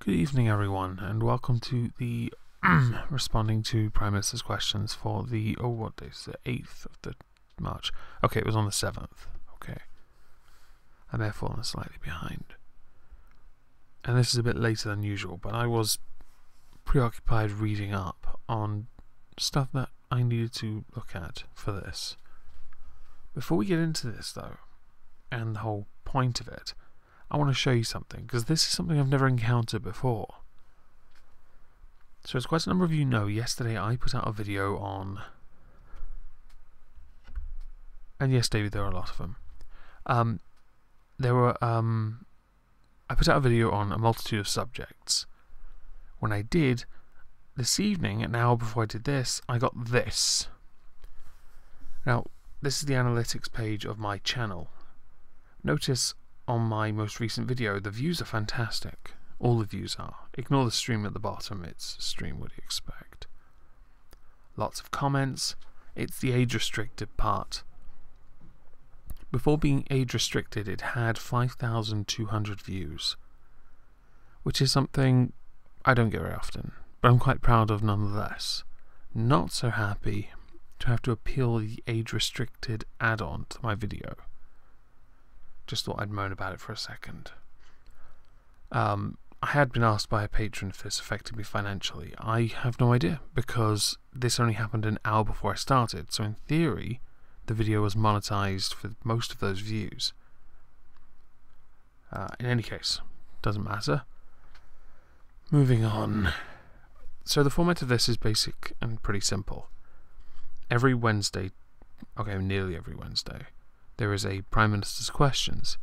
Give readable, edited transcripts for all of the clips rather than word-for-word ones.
Good evening, everyone, and welcome to the responding to Prime Minister's questions for the, what day is it? 8th of the March. Okay, it was on the 7th. Okay. I may have fallen slightly behind. And this is a bit later than usual, but I was preoccupied reading up on stuff that I needed to look at for this. Before we get into this, though, and the whole point of it, I want to show you something, because this is something I've never encountered before. So as quite a number of you know, yesterday I put out a video on... And yes, David, there are a lot of them. I put out a video on a multitude of subjects. When I did, this evening, an hour before I did this, I got this. Now, this is the analytics page of my channel. Notice on my most recent video, the views are fantastic. All the views are. Ignore the stream at the bottom, it's stream, what do you expect? Lots of comments. It's the age-restricted part. Before being age-restricted, it had 5,200 views, which is something I don't get very often, but I'm quite proud of nonetheless. Not so happy to have to appeal the age-restricted add-on to my video. Just thought I'd moan about it for a second. I had been asked by a patron if this affected me financially. I have no idea, because this only happened an hour before I started, so in theory, the video was monetized for most of those views. In any case, doesn't matter. Moving on. So the format of this is basic and pretty simple. Every Wednesday, okay, nearly every Wednesday, there is a Prime Minister's questions,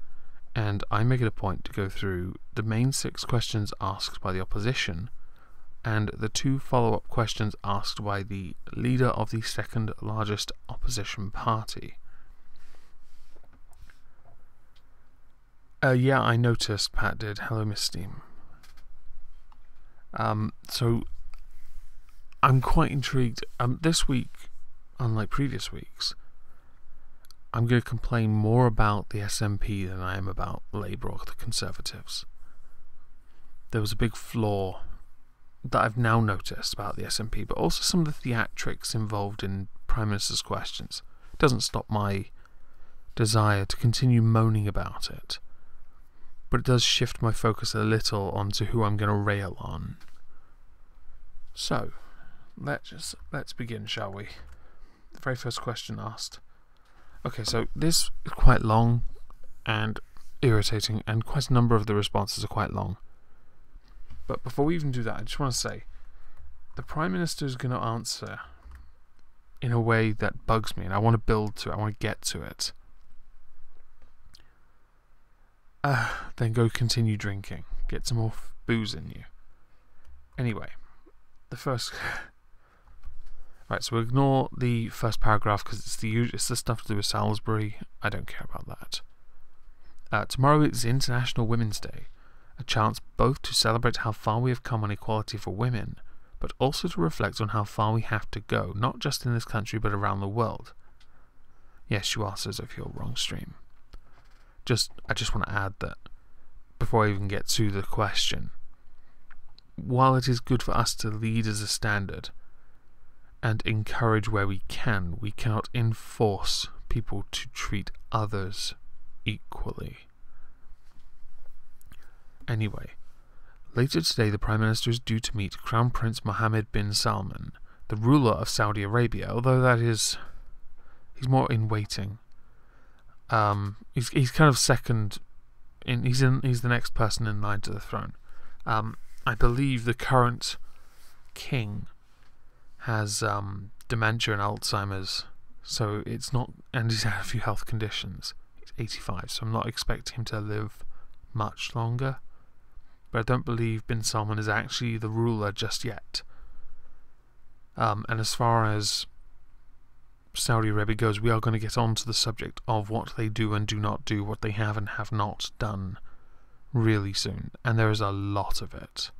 and I make it a point to go through the main 6 questions asked by the opposition and the 2 follow-up questions asked by the leader of the second largest opposition party. Yeah, I noticed, Pat did. Hello, Miss Steam. So I'm quite intrigued. This week, unlike previous weeks, I'm going to complain more about the SNP than I am about Labour or the Conservatives. There was a big flaw that I've now noticed about the SNP, but also some of the theatrics involved in Prime Minister's questions. It doesn't stop my desire to continue moaning about it, but it does shift my focus a little onto who I'm going to rail on. So, let's begin, shall we? The very first question asked. Okay, so this is quite long and irritating, and quite a number of the responses are quite long. But before we even do that, I just want to say, the Prime Minister is going to answer in a way that bugs me, and I want to build to it, I want to get to it. Then go continue drinking. Get some more booze in you. Anyway, the first... Right, so we'll ignore the first paragraph because it's the stuff to do with Salisbury. I don't care about that. Tomorrow is International Women's Day, a chance both to celebrate how far we have come on equality for women, but also to reflect on how far we have to go, not just in this country but around the world. Yes, you are, says if you're wrong stream. I just want to add that before I even get to the question, while it is good for us to lead as a standard and encourage where we cannot enforce people to treat others equally. Anyway, later today the Prime Minister is due to meet Crown Prince Mohammed bin Salman, the ruler of Saudi Arabia, although he's more in waiting. He's kind of second, he's the next person in line to the throne. I believe the current king has dementia and Alzheimer's, so it's not, and he's had a few health conditions. He's 85, so I'm not expecting him to live much longer, but I don't believe bin Salman is actually the ruler just yet. And as far as Saudi Arabia goes, we are going to get on to the subject of what they do and do not do, what they have and have not done really soon, and there is a lot of it.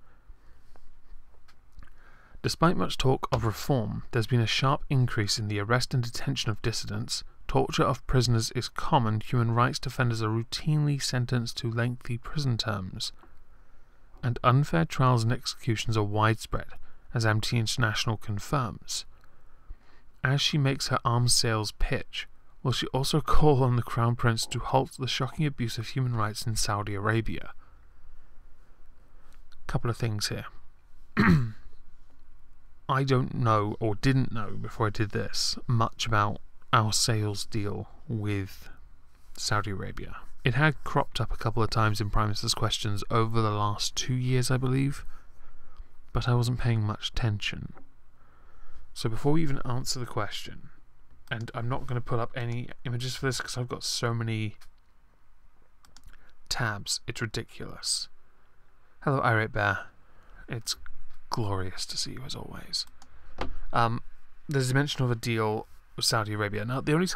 Despite much talk of reform, there's been a sharp increase in the arrest and detention of dissidents. Torture of prisoners is common. Human rights defenders are routinely sentenced to lengthy prison terms. and unfair trials and executions are widespread, as Amnesty International confirms. As she makes her arms sales pitch, will she also call on the Crown Prince to halt the shocking abuse of human rights in Saudi Arabia? Couple of things here. I don't know, or didn't know before I did this, much about our sales deal with Saudi Arabia. It had cropped up a couple of times in Prime Minister's questions over the last 2 years, I believe, but I wasn't paying much attention. So before we even answer the question, and I'm not going to put up any images for this because I've got so many tabs, it's ridiculous. Hello, Irate Bear. It's glorious to see you as always. There's a mention of a deal with Saudi Arabia. Now, the only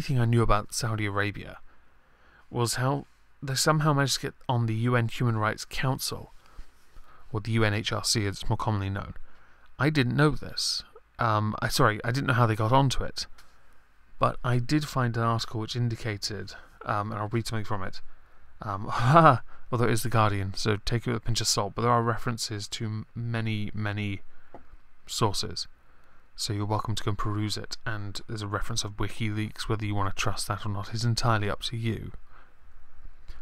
thing I knew about Saudi Arabia was how they somehow managed to get on the UN Human Rights Council, or the UNHRC as it's more commonly known. I didn't know this. I didn't know how they got onto it, but I did find an article which indicated, and I'll read something from it, although it is The Guardian, so take it with a pinch of salt, but there are references to many, many sources, so you're welcome to go and peruse it, and there's a reference of WikiLeaks. Whether you want to trust that or not is entirely up to you.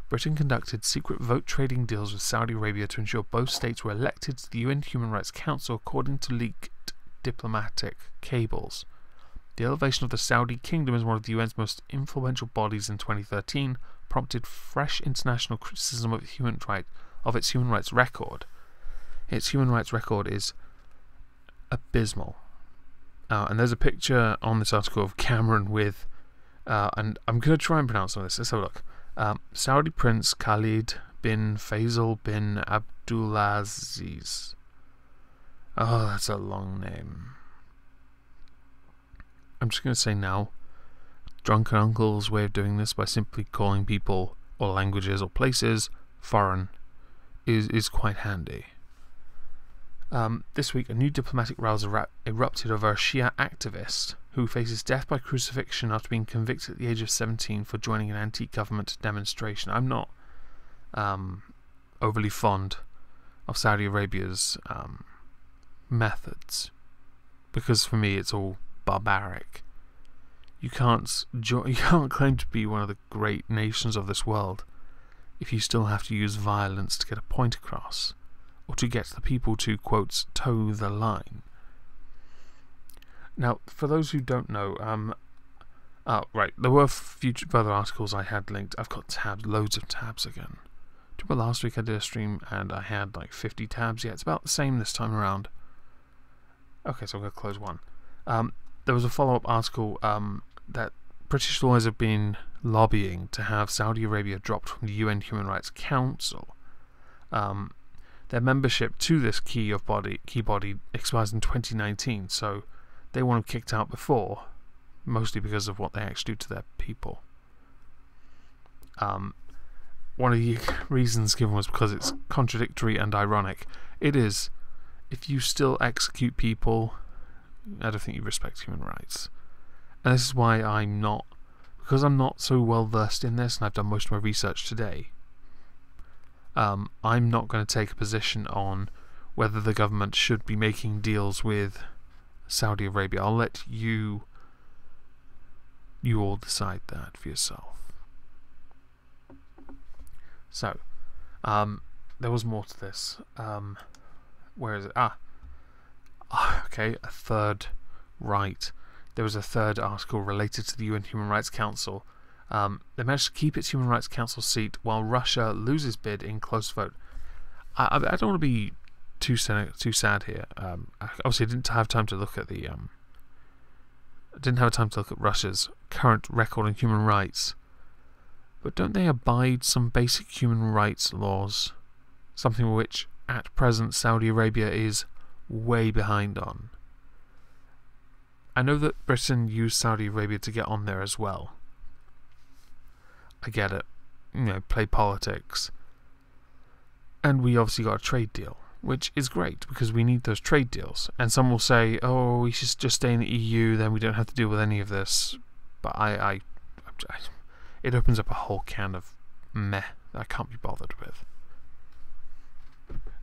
Britain conducted secret vote trading deals with Saudi Arabia to ensure both states were elected to the UN Human Rights Council according to leaked diplomatic cables. The elevation of the Saudi kingdom as one of the UN's most influential bodies in 2013 prompted fresh international criticism of its human rights record. Its human rights record is abysmal. And there's a picture on this article of Cameron with, and I'm going to try and pronounce some of this. Let's have a look. Saudi Prince Khalid bin Faisal bin Abdulaziz. Oh, that's a long name. I'm just going to say now, Drunken Uncle's way of doing this by simply calling people or languages or places foreign is quite handy. This week, a new diplomatic rows erupted over a Shia activist who faces death by crucifixion after being convicted at the age of 17 for joining an anti-government demonstration. I'm not overly fond of Saudi Arabia's methods, because for me it's all barbaric. You can't claim to be one of the great nations of this world if you still have to use violence to get a point across, or to get the people to, quote, toe the line. Now, for those who don't know, there were further articles I had linked. I've got tabs, loads of tabs again. Remember last week I did a stream and I had like 50 tabs? Yeah, it's about the same this time around. Okay, so I'm going to close one. There was a follow-up article that British lawyers have been lobbying to have Saudi Arabia dropped from the UN Human Rights Council. Their membership to this key body expires in 2019, so they want them kicked out before, mostly because of what they actually do to their people. One of the reasons given was because it's contradictory and ironic. It is. If you still execute people, I don't think you respect human rights. And this is why because I'm not so well versed in this, and I've done most of my research today, I'm not going to take a position on whether the government should be making deals with Saudi Arabia. I'll let you all decide that for yourself. So, there was more to this. Where is it? Okay, a third. Right. There was a third article related to the UN Human Rights Council. They managed to keep its Human Rights Council seat while Russia loses bid in close vote. I don't want to be too sad here. Obviously, I didn't have time to look at Russia's current record on human rights. But don't they abide some basic human rights laws? Something which, at present, Saudi Arabia is way behind on. I know that Britain used Saudi Arabia to get on there as well. I get it. Play politics. And we obviously got a trade deal, which is great because we need those trade deals. And some will say, oh, we should just stay in the EU, then we don't have to deal with any of this. But it opens up a whole can of meh that I can't be bothered with.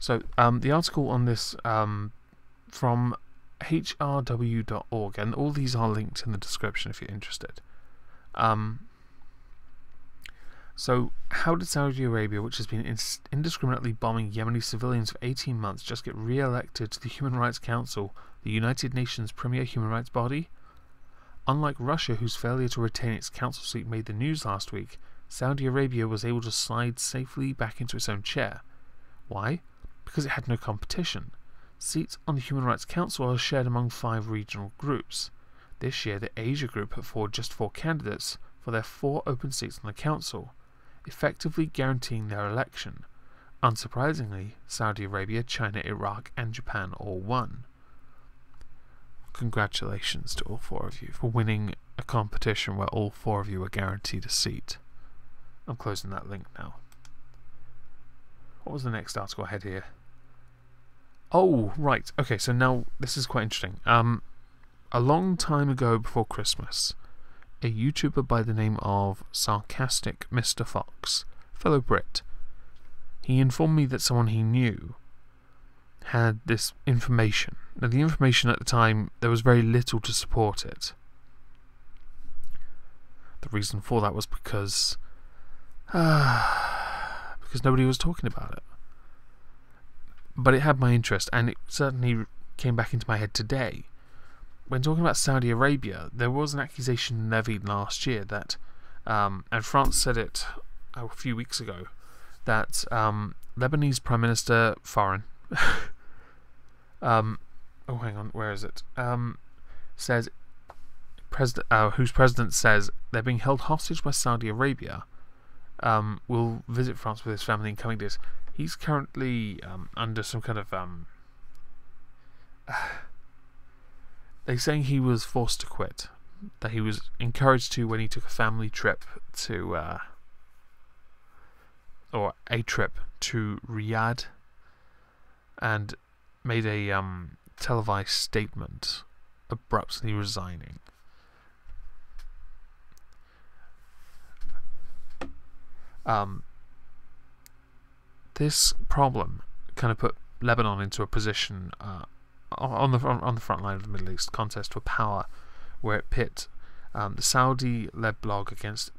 So the article on this from hrw.org, and all these are linked in the description if you're interested. So how did Saudi Arabia, which has been indiscriminately bombing Yemeni civilians for 18 months, just get re-elected to the Human Rights Council, the United Nations premier human rights body? Unlike Russia, whose failure to retain its council seat made the news last week, Saudi Arabia was able to slide safely back into its own chair. Why? Because it had no competition. Seats on the Human Rights Council are shared among 5 regional groups. This year, the Asia group put forward just 4 candidates for their 4 open seats on the council, effectively guaranteeing their election. Unsurprisingly, Saudi Arabia, China, Iraq, and Japan all won. Congratulations to all 4 of you for winning a competition where all 4 of you are guaranteed a seat. I'm closing that link now. What was the next article I had here? Oh, right. Okay, so now this is quite interesting. A long time ago before Christmas, a YouTuber by the name of Sarcastic Mr. Fox, fellow Brit, he informed me that someone he knew had this information. Now, the information at the time, there was very little to support it. The reason for that was because nobody was talking about it. But it had my interest, and it certainly came back into my head today. When talking about Saudi Arabia, there was an accusation levied last year that, and France said it a few weeks ago, that Lebanese Prime Minister Foreign, oh hang on, where is it? Says, whose president says they're being held hostage by Saudi Arabia, will visit France with his family in coming days. He's currently under some kind of they're saying he was forced to quit, that he was encouraged to when he took a family trip to or a trip to Riyadh, and made a televised statement abruptly resigning. This problem kind of put Lebanon into a position on the front line of the Middle East contest for power, where it pit the Saudi-led bloc against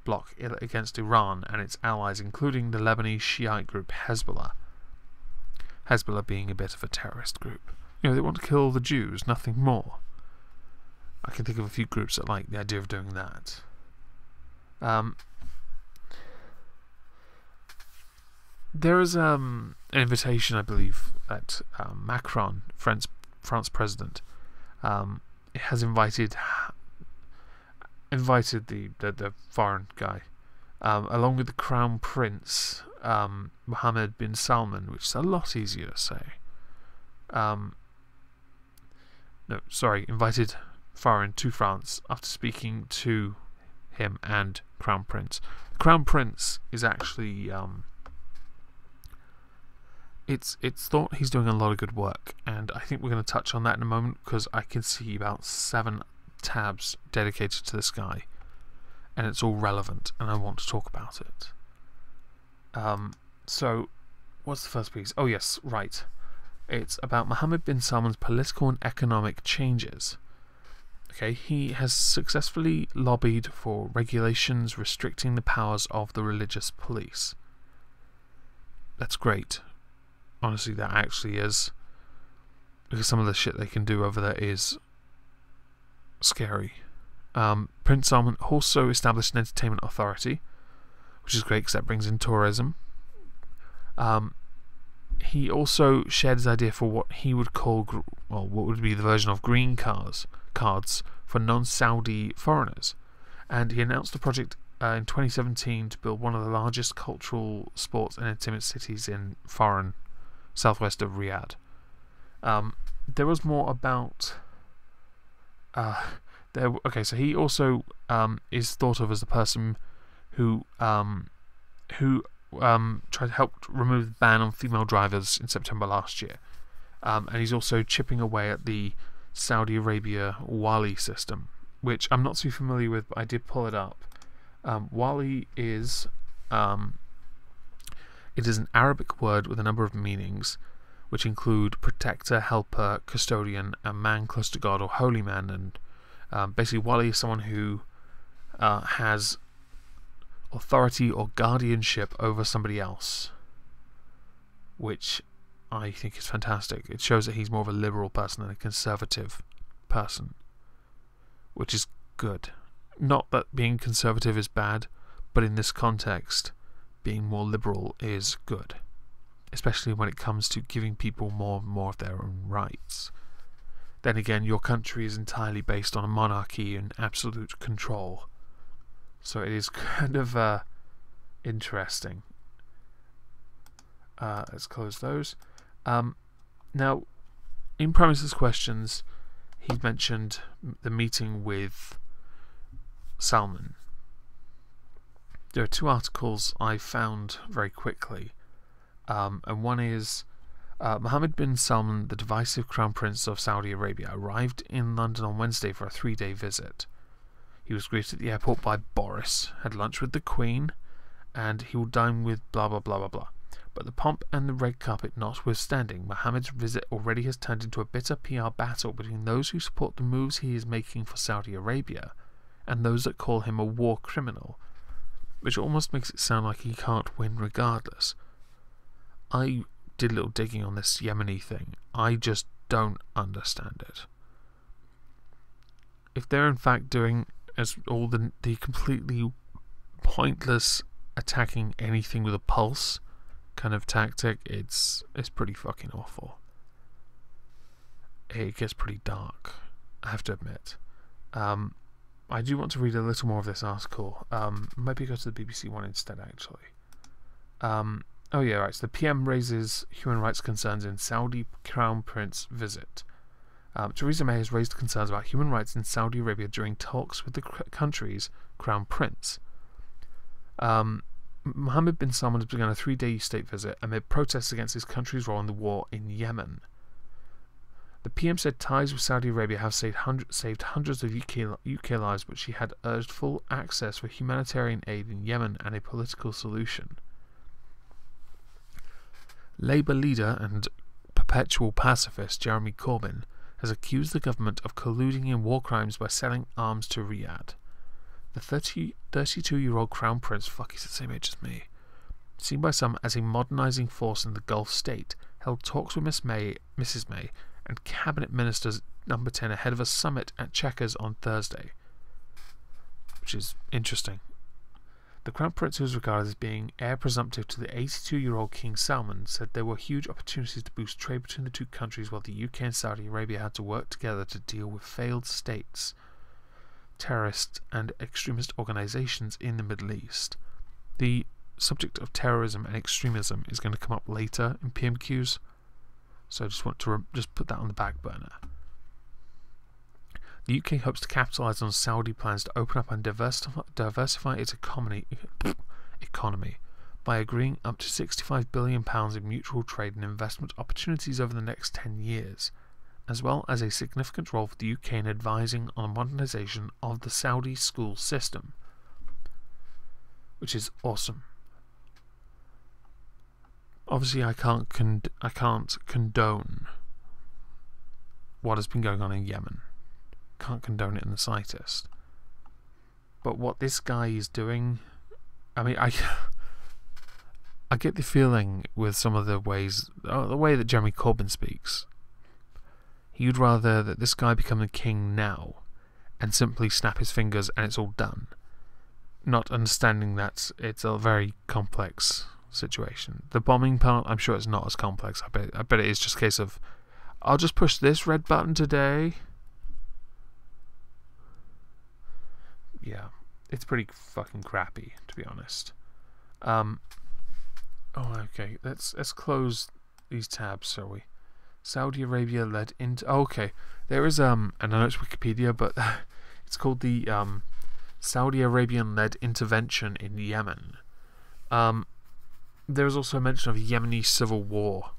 Iran and its allies, including the Lebanese Shiite group Hezbollah. Hezbollah being a bit of a terrorist group. You know, they want to kill the Jews, nothing more. I can think of a few groups that like the idea of doing that. There is an invitation, I believe, that Macron, France president, has invited the foreign guy, along with the Crown Prince, Mohammed bin Salman, which is a lot easier to say. Invited foreign to France after speaking to him and Crown Prince. The Crown Prince is actually it's thought he's doing a lot of good work, and I think we're going to touch on that in a moment, because I can see about 7 tabs dedicated to this guy, and it's all relevant, and I want to talk about it. So, what's the first piece? Oh yes, right. It's about Mohammed bin Salman's political and economic changes. Okay, he has successfully lobbied for regulations restricting the powers of the religious police. That's great. Honestly, that actually is, because some of the shit they can do over there is scary. Prince Salman also established an entertainment authority, which is great because that brings in tourism. He also shared his idea for what he would call, what would be the version of green cards for non-Saudi foreigners, and he announced a project in 2017 to build one of the largest cultural, sports and entertainment cities in foreign southwest of Riyadh. There was more about so he also is thought of as the person who tried to help remove the ban on female drivers in September last year, and he's also chipping away at the Saudi Arabia Wali system, which I'm not too familiar with, but I did pull it up. Wali is it is an Arabic word with a number of meanings, which include protector, helper, custodian, a man close to God, or holy man. And basically, wali is someone who has authority or guardianship over somebody else, which I think is fantastic. It shows that he's more of a liberal person than a conservative person, which is good. Not that being conservative is bad, but in this context, being more liberal is good, especially when it comes to giving people more and more of their own rights. Then again, your country is entirely based on a monarchy and absolute control, so it is kind of interesting. Let's close those. Now, in Premises Questions, he mentioned the meeting with Salman. There are two articles I found very quickly, and one is Mohammed bin Salman, the divisive Crown Prince of Saudi Arabia, arrived in London on Wednesday for a 3-day visit. He was greeted at the airport by Boris, had lunch with the Queen, and he will dine with blah blah blah blah blah. But the pomp and the red carpet notwithstanding, Mohammed's visit already has turned into a bitter PR battle between those who support the moves he is making for Saudi Arabia and those that call him a war criminal, which almost makes it sound like he can't win regardless. I did a little digging on this Yemeni thing. I just don't understand it. If they're in fact doing as all the completely pointless attacking anything with a pulse kind of tactic, it's pretty fucking awful. It gets pretty dark, I have to admit. I do want to read a little more of this article. Maybe go to the BBC one instead, actually. Oh yeah, right. So the PM raises human rights concerns in Saudi Crown Prince visit. Theresa May has raised concerns about human rights in Saudi Arabia during talks with the country's Crown Prince. Mohammed bin Salman has begun a 3-day state visit amid protests against his country's role in the war in Yemen. The PM said ties with Saudi Arabia have saved hundreds of UK lives, but she had urged full access for humanitarian aid in Yemen and a political solution. Labour leader and perpetual pacifist Jeremy Corbyn has accused the government of colluding in war crimes by selling arms to Riyadh. The 32-year-old Crown Prince, he's the same age as me, seen by some as a modernising force in the Gulf state, held talks with Mrs. May and cabinet ministers number 10 ahead of a summit at Chequers on Thursday, which is interesting. The Crown Prince, who is regarded as being heir presumptive to the 82-year-old King Salman, said there were huge opportunities to boost trade between the two countries while the UK and Saudi Arabia had to work together to deal with failed states, terrorist and extremist organisations in the Middle East. The subject of terrorism and extremism is going to come up later in PMQs, so I just want to just put that on the back burner. The UK hopes to capitalise on Saudi plans to open up and diversify its economy by agreeing up to £65 billion in mutual trade and investment opportunities over the next 10 years, as well as a significant role for the UK in advising on the modernisation of the Saudi school system, which is awesome. Obviously, I can't condone what has been going on in Yemen. Can't condone it in the slightest. But what this guy is doing, I mean, I get the feeling with some of the ways, the way that Jeremy Corbyn speaks, he'd rather that this guy become the king now and simply snap his fingers and it's all done, not understanding that it's a very complex situation. The bombing part, I'm sure it's not as complex. I bet it is just a case of, I'll just push this red button today. Yeah, it's pretty fucking crappy, to be honest. Okay, let's close these tabs, shall we? Saudi Arabia led into... Oh, okay, there is and I know it's Wikipedia, but it's called the Saudi Arabian-led intervention in Yemen. There is also a mention of Yemeni civil war,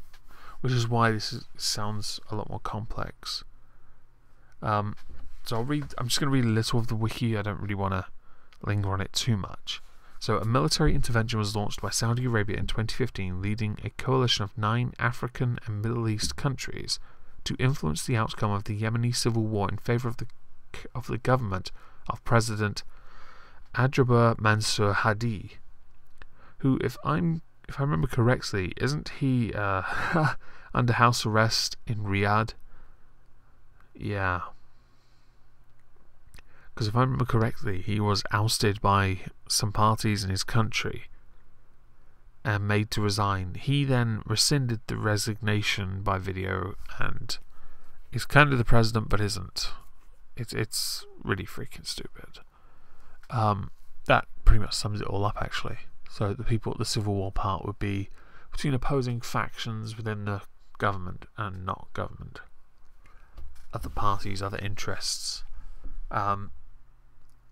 which is why sounds a lot more complex. So I'm just going to read a little of the wiki. I don't really want to linger on it too much. So a military intervention was launched by Saudi Arabia in 2015, leading a coalition of 9 African and Middle East countries to influence the outcome of the Yemeni civil war in favor of the government of President Abdrabbuh Mansur Hadi, who, if I remember correctly, isn't he under house arrest in Riyadh? Yeah. Because if I remember correctly, he was ousted by some parties in his country and made to resign. He then rescinded the resignation by video and is kind of the president but isn't. It's really freaking stupid. That pretty much sums it all up, actually. So the civil war part would be between opposing factions within the government and not government. Other parties, other interests.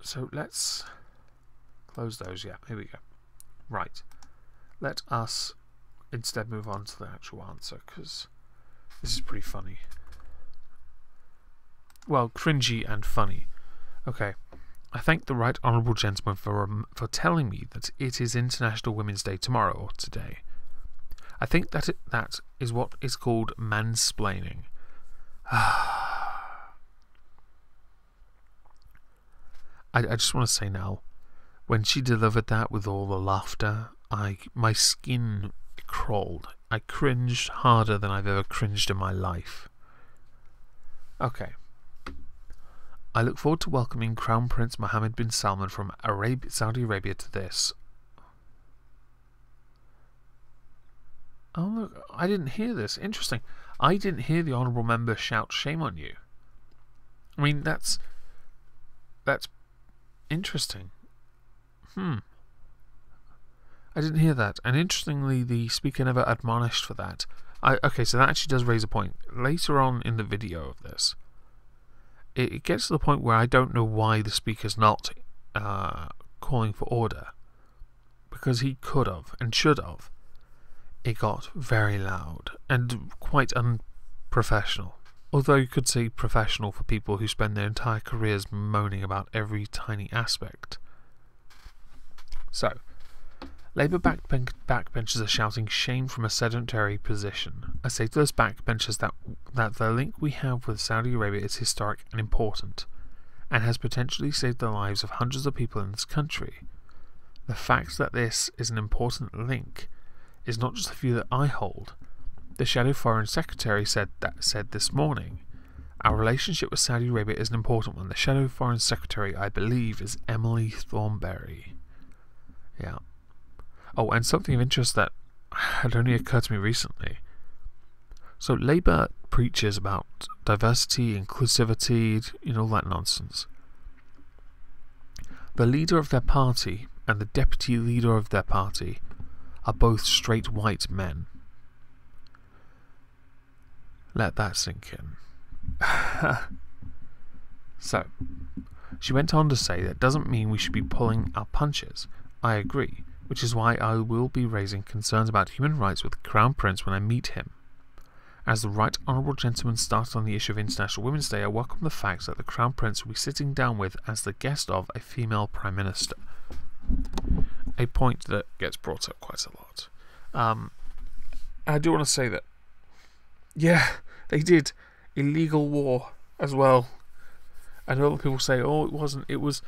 So let's close those. Yeah, here we go. Right. Let us instead move on to the actual answer, because this is pretty funny. Well, cringy and funny. Okay. I thank the Right Honourable Gentleman for telling me that it is International Women's Day tomorrow or today. I think that is what is called mansplaining. I just want to say now, when she delivered that with all the laughter, my skin crawled. I cringed harder than I've ever cringed in my life. Okay. I look forward to welcoming Crown Prince Mohammed bin Salman from Saudi Arabia to this. Oh look, I didn't hear this. Interesting. I didn't hear the honourable member shout shame on you. I mean, that's interesting. I didn't hear that. And interestingly, the speaker never admonished for that. Okay, so that actually does raise a point. Later on in the video of this, it gets to the point where I don't know why the speaker's not calling for order. Because he could have and should have. It got very loud and quite unprofessional. Although you could say professional for people who spend their entire careers moaning about every tiny aspect. So, Labour backbenchers are shouting shame from a sedentary position. I say to those backbenchers that the link we have with Saudi Arabia is historic and important, and has potentially saved the lives of hundreds of people in this country. The fact that this is an important link is not just a view that I hold. The Shadow Foreign Secretary said this morning, our relationship with Saudi Arabia is an important one. The Shadow Foreign Secretary, I believe, is Emily Thornberry. Yeah. Oh, and something of interest that had only occurred to me recently. So Labour preaches about diversity, inclusivity, all that nonsense. The leader of their party and the deputy leader of their party are both straight white men. Let that sink in. So, she went on to say that doesn't mean we should be pulling our punches. I agree, which is why I will be raising concerns about human rights with the Crown Prince when I meet him. As the Right Honourable Gentleman started on the issue of International Women's Day, I welcome the fact that the Crown Prince will be sitting down with, as the guest of, a female Prime Minister. A point that gets brought up quite a lot. I do want to say that, yeah, they did illegal war as well. I know people say, oh, it wasn't, it was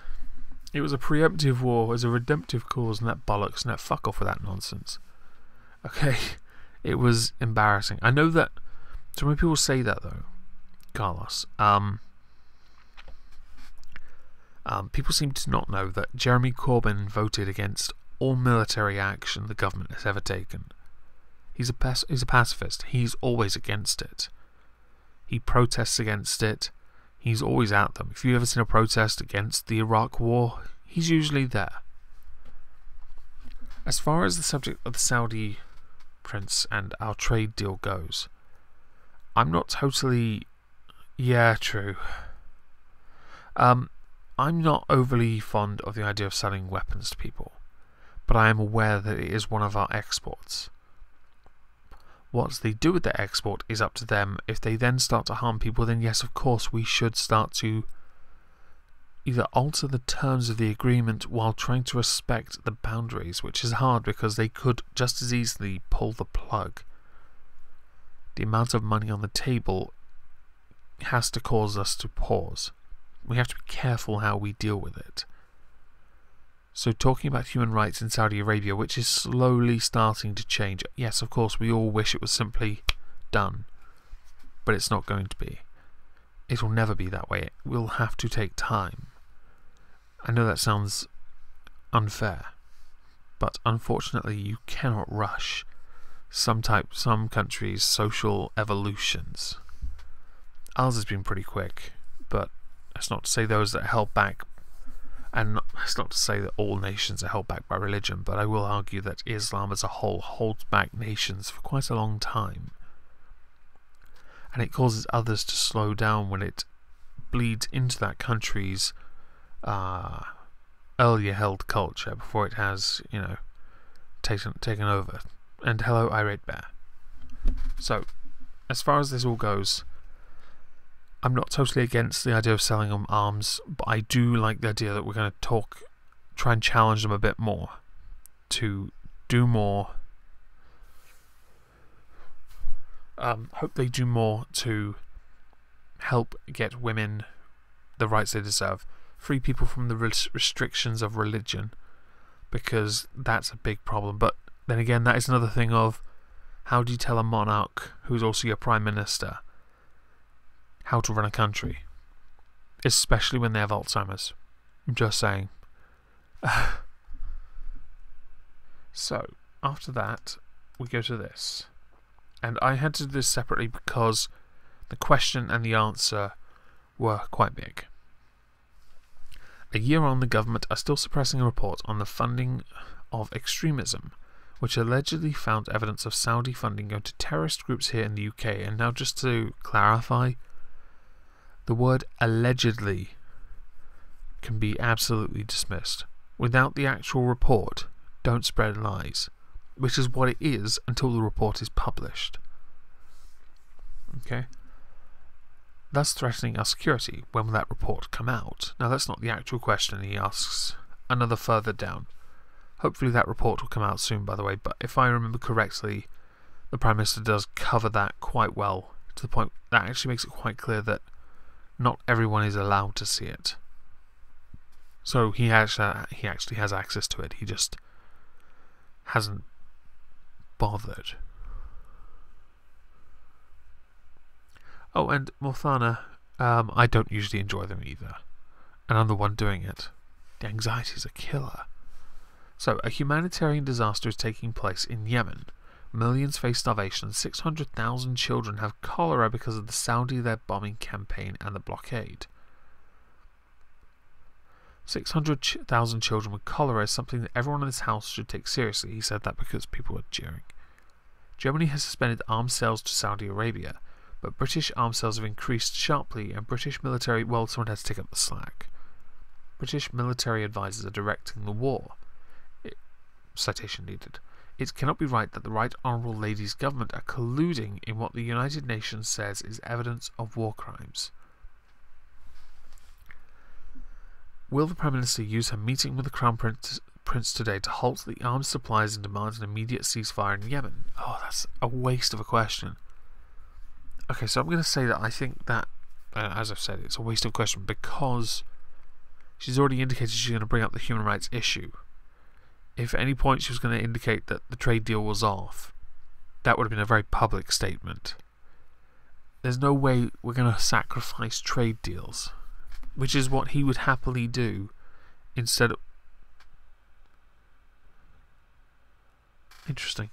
a preemptive war as a redemptive cause and that bollocks and that fuck off with that nonsense. Okay, it was embarrassing. I know that so many people say that though, Carlos. People seem to not know that Jeremy Corbyn voted against all military action the government has ever taken. He's a pacifist. He's always against it. He protests against it. He's always at them. If you've ever seen a protest against the Iraq War, he's usually there. As far as the subject of the Saudi prince and our trade deal goes, I'm not totally... Yeah, true. I'm not overly fond of the idea of selling weapons to people, but I am aware that it is one of our exports. What they do with their export is up to them. If they then start to harm people, then yes, of course, we should start to either alter the terms of the agreement while trying to respect the boundaries, which is hard because they could just as easily pull the plug. The amount of money on the table has to cause us to pause. We have to be careful how we deal with it. So talking about human rights in Saudi Arabia, which is slowly starting to change, yes, of course, we all wish it was simply done, but it's not going to be. It will never be that way. It will have to take time. I know that sounds unfair, but unfortunately you cannot rush some countries' social evolutions. Ours has been pretty quick, but that's not to say those that are held back, and that's not to say that all nations are held back by religion, but I will argue that Islam as a whole holds back nations for quite a long time. And it causes others to slow down when it bleeds into that country's earlier held culture before it has, taken over. And hello, Irate Bear. So, as far as this all goes, I'm not totally against the idea of selling them arms, but I do like the idea that we're going to try and challenge them a bit more to do more. Hope they do more to help get women the rights they deserve, free people from the restrictions of religion, because that's a big problem. But then again, that is another thing of how do you tell a monarch who's also your prime minister how to run a country, especially when they have Alzheimer's. I'm just saying. So after that we go to this, and I had to do this separately because the question and the answer were quite big. A year on, the government are still suppressing a report on the funding of extremism, which allegedly found evidence of Saudi funding going to terrorist groups here in the UK. And now, just to clarify, the word allegedly can be absolutely dismissed. Without the actual report, don't spread lies, which is what it is until the report is published. Okay? Thus threatening our security. When will that report come out? Now, that's not the actual question. He asks another further down. Hopefully that report will come out soon, by the way, but if I remember correctly, the Prime Minister does cover that quite well, to the point that actually makes it quite clear that not everyone is allowed to see it. So he actually has access to it, he just hasn't bothered. Oh, and Morthana, I don't usually enjoy them either, and I'm the one doing it. The anxiety is a killer. So, a humanitarian disaster is taking place in Yemen. Millions face starvation, 600,000 children have cholera because of the Saudi-led bombing campaign and the blockade. 600,000 children with cholera is something that everyone in this house should take seriously. He said that because people were jeering. Germany has suspended arms sales to Saudi Arabia, but British arms sales have increased sharply, and British military... Well, someone had to take up the slack. British military advisors are directing the war. Citation needed. It cannot be right that the Right Honourable Lady's government are colluding in what the United Nations says is evidence of war crimes. Will the Prime Minister use her meeting with the Crown Prince today to halt the arms supplies and demand an immediate ceasefire in Yemen? Oh, that's a waste of a question. Okay, so I'm going to say that I think that, as I've said, it's a waste of a question because she's already indicated she's going to bring up the human rights issue. If at any point she was going to indicate that the trade deal was off, that would have been a very public statement. There's no way we're going to sacrifice trade deals, which is what he would happily do instead of... Interesting.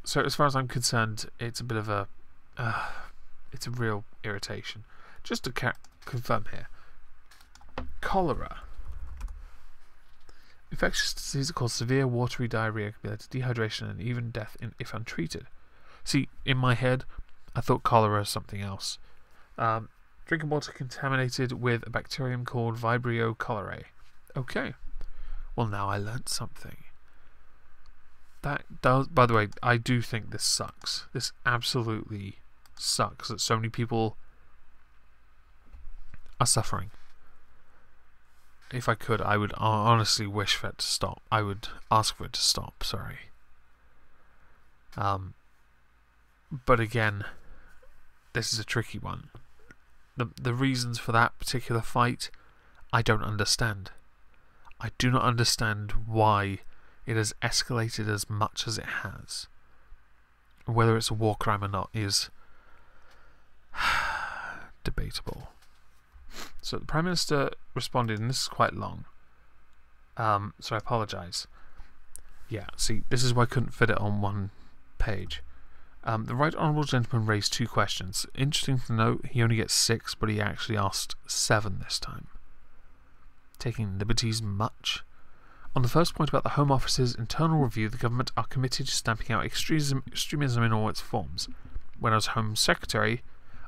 So as far as I'm concerned, it's a bit of a... it's a real irritation. Just to confirm here. Cholera. Infectious disease called severe watery diarrhea can be led to dehydration and even death if untreated. See, in my head, I thought cholera was something else. Drinking water contaminated with a bacterium called Vibrio cholerae. Okay. Well, now I learnt something. That does... By the way, I do think this sucks. This absolutely sucks that so many people are suffering. if I could, I would honestly wish for it to stop. I would ask for it to stop, sorry. But again, this is a tricky one. The reasons for that particular fight, I don't understand. I do not understand why it has escalated as much as it has. Whether it's a war crime or not is debatable. So the Prime Minister responded, and this is quite long. So I apologise. Yeah, see, this is why I couldn't fit it on one page. The Right Honourable Gentleman raised 2 questions. Interesting to note, he only gets 6, but he actually asked 7 this time. Taking liberties much. On the first point about the Home Office's internal review, the government are committed to stamping out extremism in all its forms. When I was Home Secretary,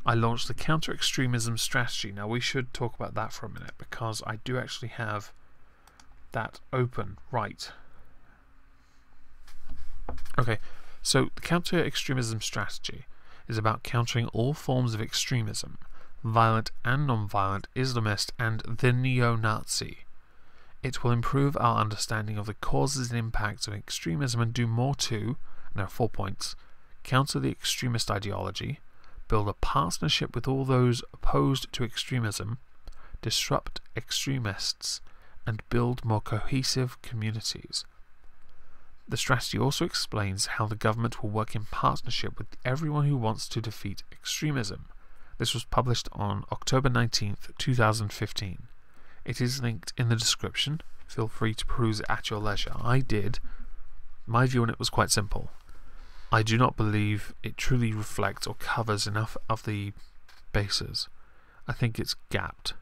I launched the counter-extremism strategy. Now we should talk about that for a minute, because I do actually have that open. Right. Okay, so the counter-extremism strategy is about countering all forms of extremism, violent and non-violent, Islamist and the neo-Nazi. It will improve our understanding of the causes and impacts of extremism and do more to, and there are 4 points, counter the extremist ideology, build a partnership with all those opposed to extremism, disrupt extremists, and build more cohesive communities. The strategy also explains how the government will work in partnership with everyone who wants to defeat extremism. This was published on October 19th, 2015. It is linked in the description. Feel free to peruse it at your leisure. I did. My view on it was quite simple. I do not believe it truly reflects or covers enough of the bases. I think it's gapped.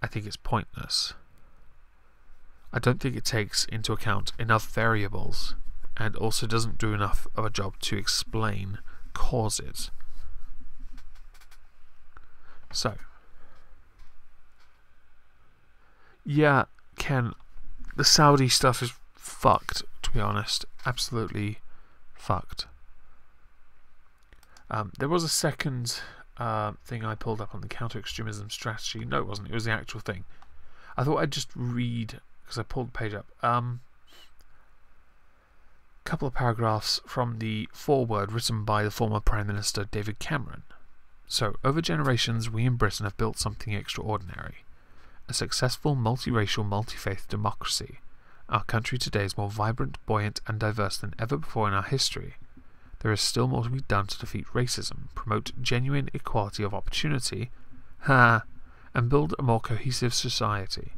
I think it's pointless. I don't think it takes into account enough variables, and also doesn't do enough of a job to explain causes. So, yeah, Ken, the Saudi stuff is fucked, to be honest. Absolutely fucked. There was a second thing I pulled up on the counter-extremism strategy. No, it wasn't. It was the actual thing. I thought I'd just read, because I pulled the page up, a couple of paragraphs from the foreword written by the former Prime Minister David Cameron. So, over generations, we in Britain have built something extraordinary. A successful, multiracial, multi-faith democracy. Our country today is more vibrant, buoyant and diverse than ever before in our history. There is still more to be done to defeat racism, promote genuine equality of opportunity, and build a more cohesive society.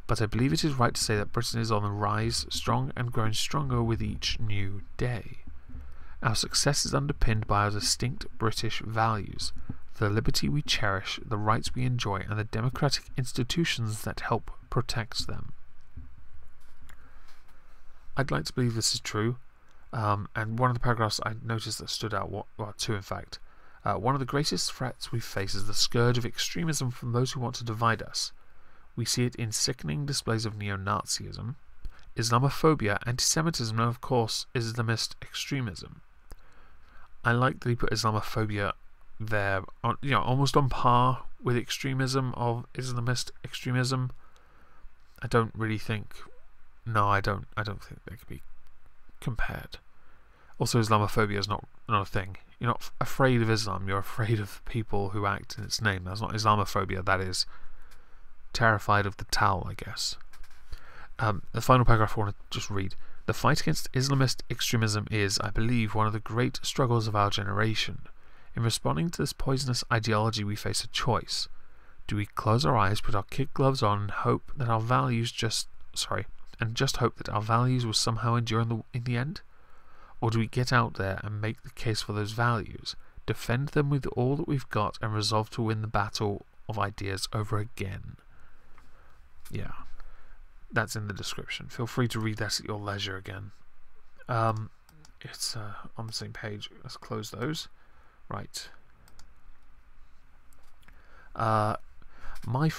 But I believe it is right to say that Britain is on the rise, strong and growing stronger with each new day. Our success is underpinned by our distinct British values, the liberty we cherish, the rights we enjoy, and the democratic institutions that help protect them. I'd like to believe this is true, and one of the paragraphs I noticed that stood out, well, 2 in fact. One of the greatest threats we face is the scourge of extremism from those who want to divide us. We see it in sickening displays of neo-Nazism, Islamophobia, anti-Semitism, and of course Islamist extremism. I like that he put Islamophobia there, almost on par with extremism of Islamist extremism. I don't think they could be compared. Also, Islamophobia is not a thing. You're not afraid of Islam, you're afraid of people who act in its name. That's not Islamophobia, that is terrified of the towel, I guess. The final paragraph I want to just read. The fight against Islamist extremism is, I believe, one of the great struggles of our generation. In responding to this poisonous ideology, we face a choice. Do we close our eyes, put our kid gloves on, and hope that our values just hope that our values will somehow endure in the end? Or do we get out there and make the case for those values, defend them with all that we've got, and resolve to win the battle of ideas over again? Yeah, that's in the description. Feel free to read that at your leisure again. It's on the same page. Let's close those. Right. My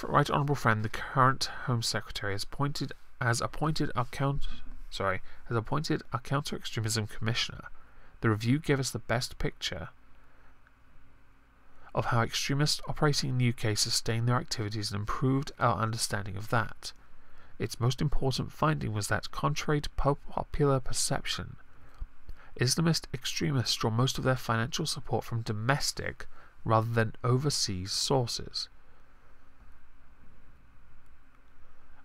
right honourable friend, the current Home Secretary, has appointed our counter-extremism commissioner. The review gave us the best picture of how extremists operating in the UK sustained their activities and improved our understanding of that. Its most important finding was that, contrary to popular perception, Islamist extremists draw most of their financial support from domestic rather than overseas sources.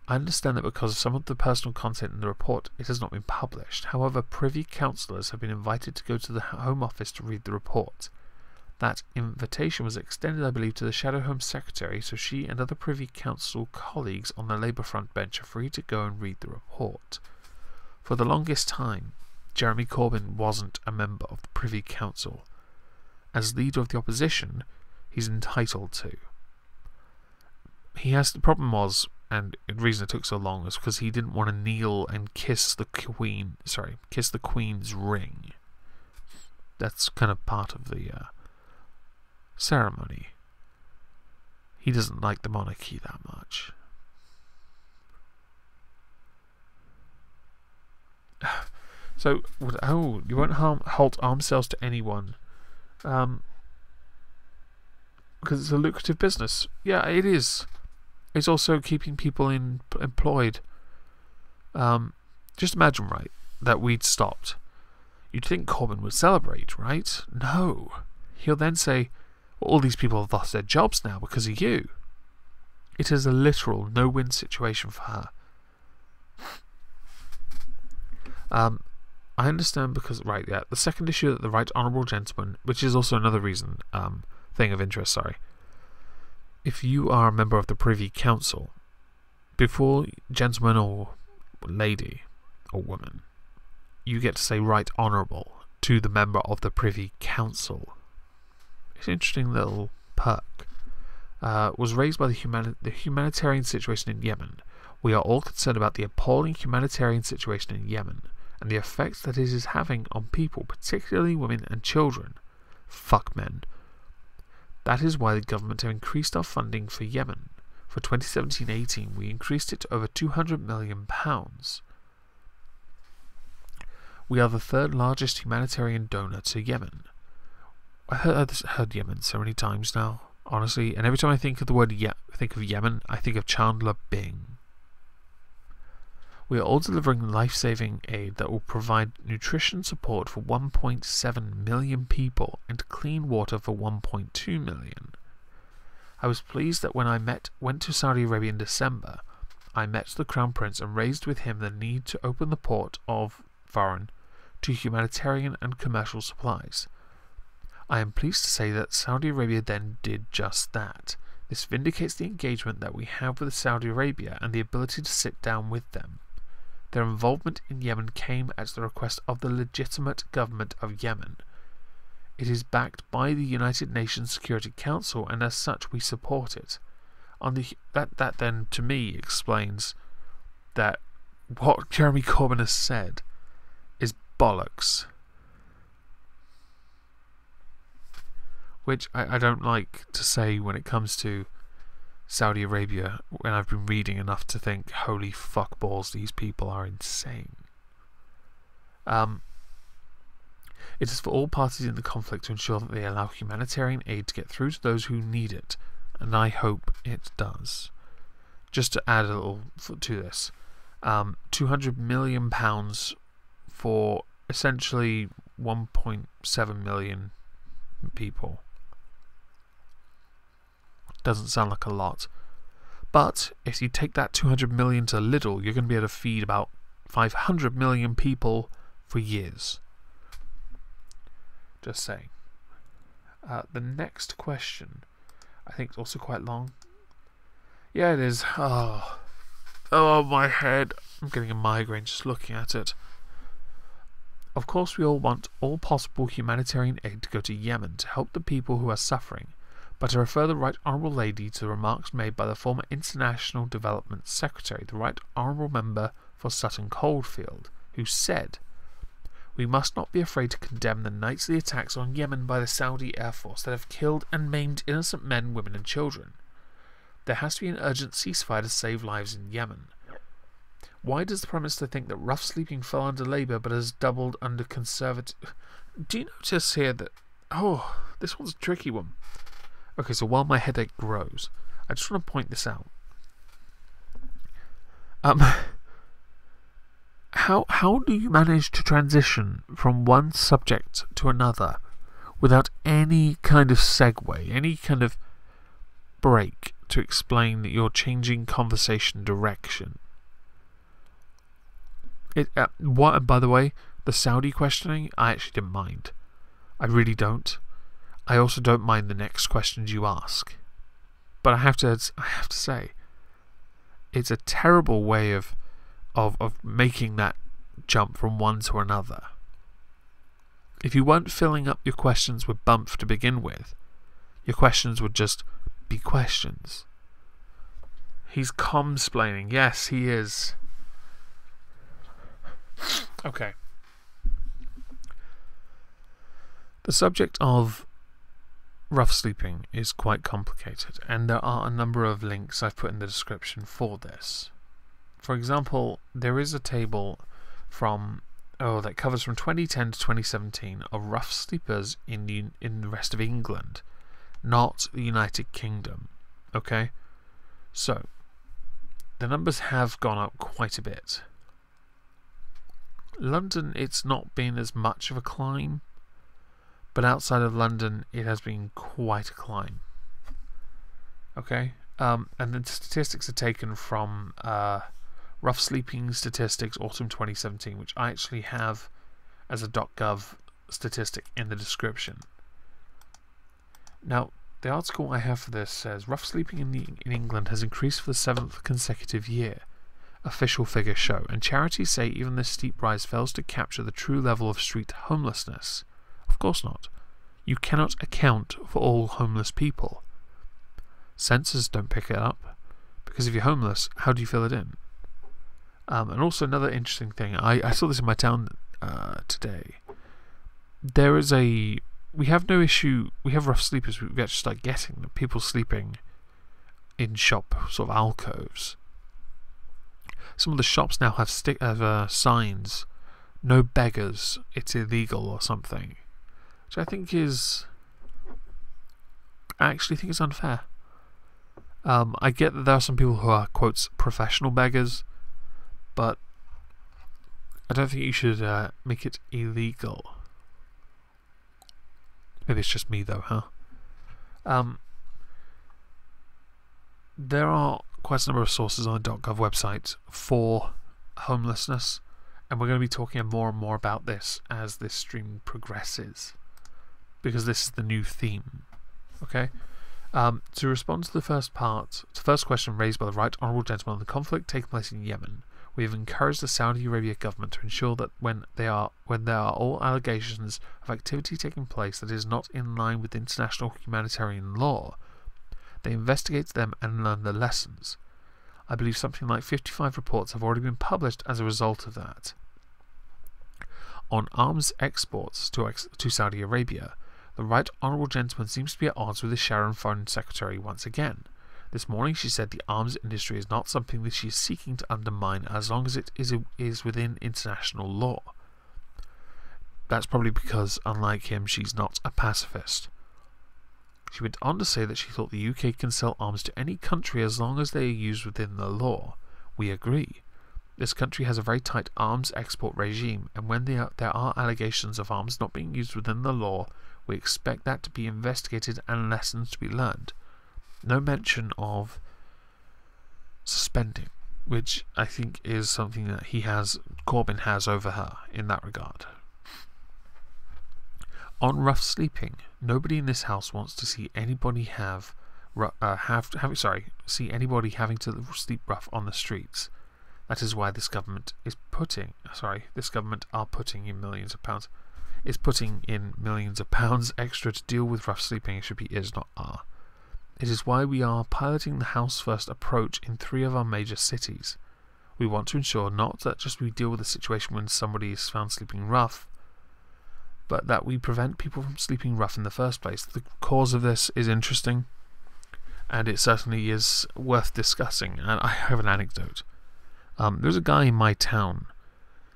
I understand that because of some of the personal content in the report, it has not been published. However, Privy Councillors have been invited to go to the Home Office to read the report. That invitation was extended, I believe, to the Shadow Home Secretary, so she and other Privy Council colleagues on the Labour front bench are free to go and read the report. For the longest time, Jeremy Corbyn wasn't a member of the Privy Council. As leader of the opposition, he's entitled to. The problem was, and the reason it took so long, was because he didn't want to kneel and kiss the Queen's ring. That's kind of part of the ceremony. He doesn't like the monarchy that much. So, you won't halt arms sales to anyone, because it's a lucrative business. Yeah, it is. It's also keeping people employed. Just imagine, right, that we'd stopped. You'd think Corbyn would celebrate, right? No. He'll then say, well, all these people have lost their jobs now because of you. It is a literal no-win situation for her. I understand because, right, yeah, the second issue that the Right Honourable Gentleman, which is also another reason, thing of interest, sorry. If you are a member of the Privy Council, before gentleman or lady or woman, you get to say Right Honourable to the member of the Privy Council. It's an interesting little perk. Was raised by the humanitarian situation in Yemen. We are all concerned about the appalling humanitarian situation in Yemen and the effects that it is having on people, particularly women and children. Fuck men. That is why the government have increased our funding for Yemen. For 2017-18, we increased it to over £200 million. We are the third largest humanitarian donor to Yemen. I heard Yemen so many times now, honestly, and every time I think of the word think of Yemen, I think of Chandler Bing. We are all delivering life-saving aid that will provide nutrition support for 1.7 million people and clean water for 1.2 million. I was pleased that when I went to Saudi Arabia in December, I met the Crown Prince and raised with him the need to open the port of Varan to humanitarian and commercial supplies. I am pleased to say that Saudi Arabia then did just that. This vindicates the engagement that we have with Saudi Arabia and the ability to sit down with them. Their involvement in Yemen came at the request of the legitimate government of Yemen. It is backed by the United Nations Security Council, and as such we support it. That then, to me, explains that what Jeremy Corbyn has said is bollocks. Which I don't like to say when it comes to Saudi Arabia, when I've been reading enough to think, holy fuck balls, these people are insane. It is for all parties in the conflict to ensure that they allow humanitarian aid to get through to those who need it, and I hope it does. Just to add a little to this, £200 million for essentially 1.7 million people. Doesn't sound like a lot, but if you take that 200 million to Lidl, you're going to be able to feed about 500 million people for years. Just saying. The next question, I think, is also quite long. Yeah, it is. Oh, my head. I'm getting a migraine just looking at it. Of course, we all want all possible humanitarian aid to go to Yemen to help the people who are suffering. But to refer the Right Honourable Lady to the remarks made by the former International Development Secretary, the Right Honourable Member for Sutton Coldfield, who said, "We must not be afraid to condemn the nightly attacks on Yemen by the Saudi Air Force that have killed and maimed innocent men, women and children. There has to be an urgent ceasefire to save lives in Yemen. Why does the Prime Minister think that rough sleeping fell under Labour but has doubled under Conservative..." Do you notice here that... Oh, this one's a tricky one. Okay, so while my headache grows, I just want to point this out. How do you manage to transition from one subject to another without any kind of segue, any kind of break to explain that you're changing conversation direction? By the way, the Saudi questioning, I actually didn't mind. I really don't. I also don't mind the next questions you ask. But I have to say, it's a terrible way of making that jump from one to another. If you weren't filling up your questions with bump to begin with, your questions would just be questions. He's comsplaining. Yes, he is. Okay. The subject of rough sleeping is quite complicated, and there are a number of links I've put in the description for this. For example, there is a table that covers from 2010 to 2017 of rough sleepers in the rest of England, not the United Kingdom. Okay? So, the numbers have gone up quite a bit. London, it's not been as much of a climb, but outside of London, it has been quite a climb. Okay? And the statistics are taken from Rough Sleeping Statistics Autumn 2017, which I actually have as a .gov statistic in the description. Now, the article I have for this says, rough sleeping in England has increased for the 7th consecutive year, official figures show, and charities say even this steep rise fails to capture the true level of street homelessness. Of course not. You cannot account for all homeless people. Census don't pick it up, because if you're homeless, how do you fill it in? And also another interesting thing, I saw this in my town today. We have no issue, we have rough sleepers, we actually start getting them, people sleeping in shop sort of alcoves. Some of the shops now have signs, no beggars, it's illegal or something, which I actually think is unfair. I get that there are some people who are, quotes, professional beggars, but I don't think you should make it illegal. Maybe it's just me though, huh? There are quite a number of sources on the .gov website for homelessness, and we're going to be talking more and more about this as this stream progresses, because this is the new theme. Okay? To respond to the first question raised by the Right Honourable Gentleman on the conflict taking place in Yemen, we have encouraged the Saudi Arabia government to ensure that when there are all allegations of activity taking place that is not in line with international humanitarian law, they investigate them and learn the lessons. I believe something like 55 reports have already been published as a result of that. On arms exports to Saudi Arabia, the Right Honourable Gentleman seems to be at odds with the Sharon Foreign Secretary once again. This morning she said the arms industry is not something that she is seeking to undermine as long as it is within international law. That's probably because, unlike him, she's not a pacifist. She went on to say that she thought the UK can sell arms to any country as long as they are used within the law. We agree. This country has a very tight arms export regime, and when there are allegations of arms not being used within the law, we expect that to be investigated and lessons to be learned. No mention of suspending, which I think is something that Corbyn has over her in that regard. On rough sleeping, nobody in this house wants to see anybody see anybody having to sleep rough on the streets. That is why this government are putting in millions of pounds. Is putting in millions of pounds extra to deal with rough sleeping. It should be is, not are. It is why we are piloting the house-first approach in 3 of our major cities. We want to ensure not that just we deal with a situation when somebody is found sleeping rough, but that we prevent people from sleeping rough in the first place. The cause of this is interesting, and it certainly is worth discussing. And I have an anecdote. There's a guy in my town.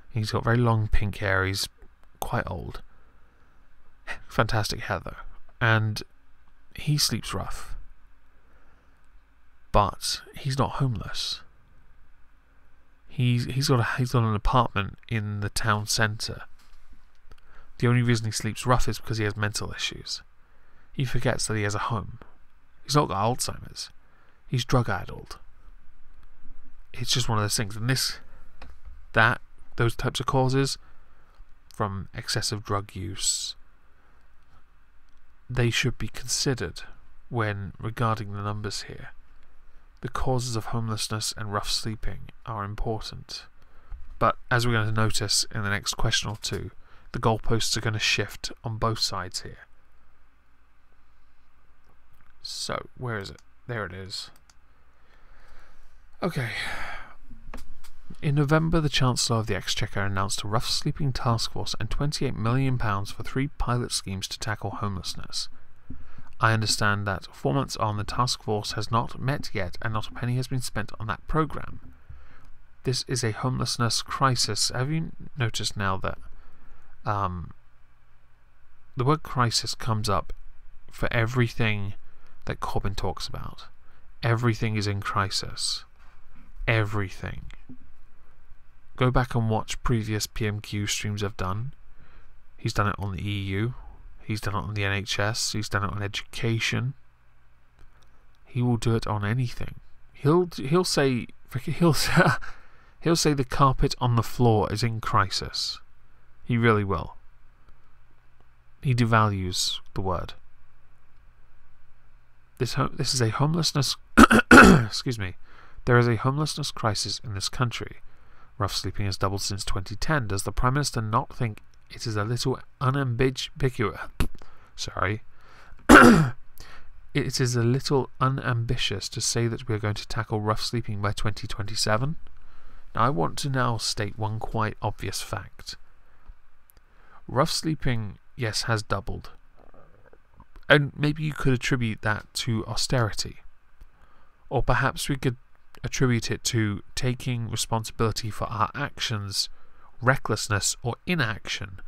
He's got very long pink hair. He's quite old. Fantastic hair though. And he sleeps rough. But he's not homeless. He's got an apartment in the town centre. The only reason he sleeps rough is because he has mental issues. He forgets that he has a home. He's not got Alzheimer's. He's drug-addled. It's just one of those things. And those types of causes, from excessive drug use, they should be considered when regarding the numbers here. The causes of homelessness and rough sleeping are important. But as we're going to notice in the next question or two, the goalposts are going to shift on both sides here. So, where is it? There it is. Okay. In November, the Chancellor of the Exchequer announced a rough sleeping task force and £28 million for 3 pilot schemes to tackle homelessness. I understand that 4 months on, the task force has not met yet and not a penny has been spent on that programme. This is a homelessness crisis. Have you noticed now that the word crisis comes up for everything that Corbyn talks about? Everything is in crisis. Everything. Go back and watch previous PMQ streams I've done. He's done it on the EU. He's done it on the NHS. He's done it on education. He will do it on anything. He'll say the carpet on the floor is in crisis. He really will. He devalues the word. This is a homelessness. Excuse me. There is a homelessness crisis in this country. Rough sleeping has doubled since 2010. Does the Prime Minister not think it is a little unambiguous? Sorry. It is a little unambitious to say that we are going to tackle rough sleeping by 2027. Now, I want to now state one quite obvious fact. Rough sleeping, yes, has doubled. And maybe you could attribute that to austerity. Or perhaps we could attribute it to taking responsibility for our actions, recklessness or inaction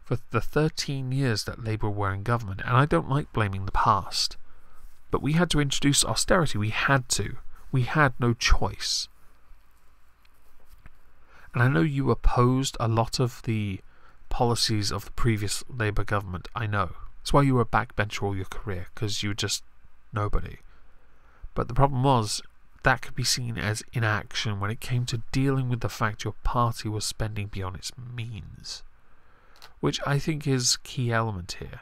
for the 13 years that Labour were in government. And I don't like blaming the past. But we had to introduce austerity. We had to. We had no choice. And I know you opposed a lot of the policies of the previous Labour government. I know. That's why you were a backbencher all your career, because you were just nobody. But the problem was, that could be seen as inaction when it came to dealing with the fact your party was spending beyond its means. Which I think is a key element here.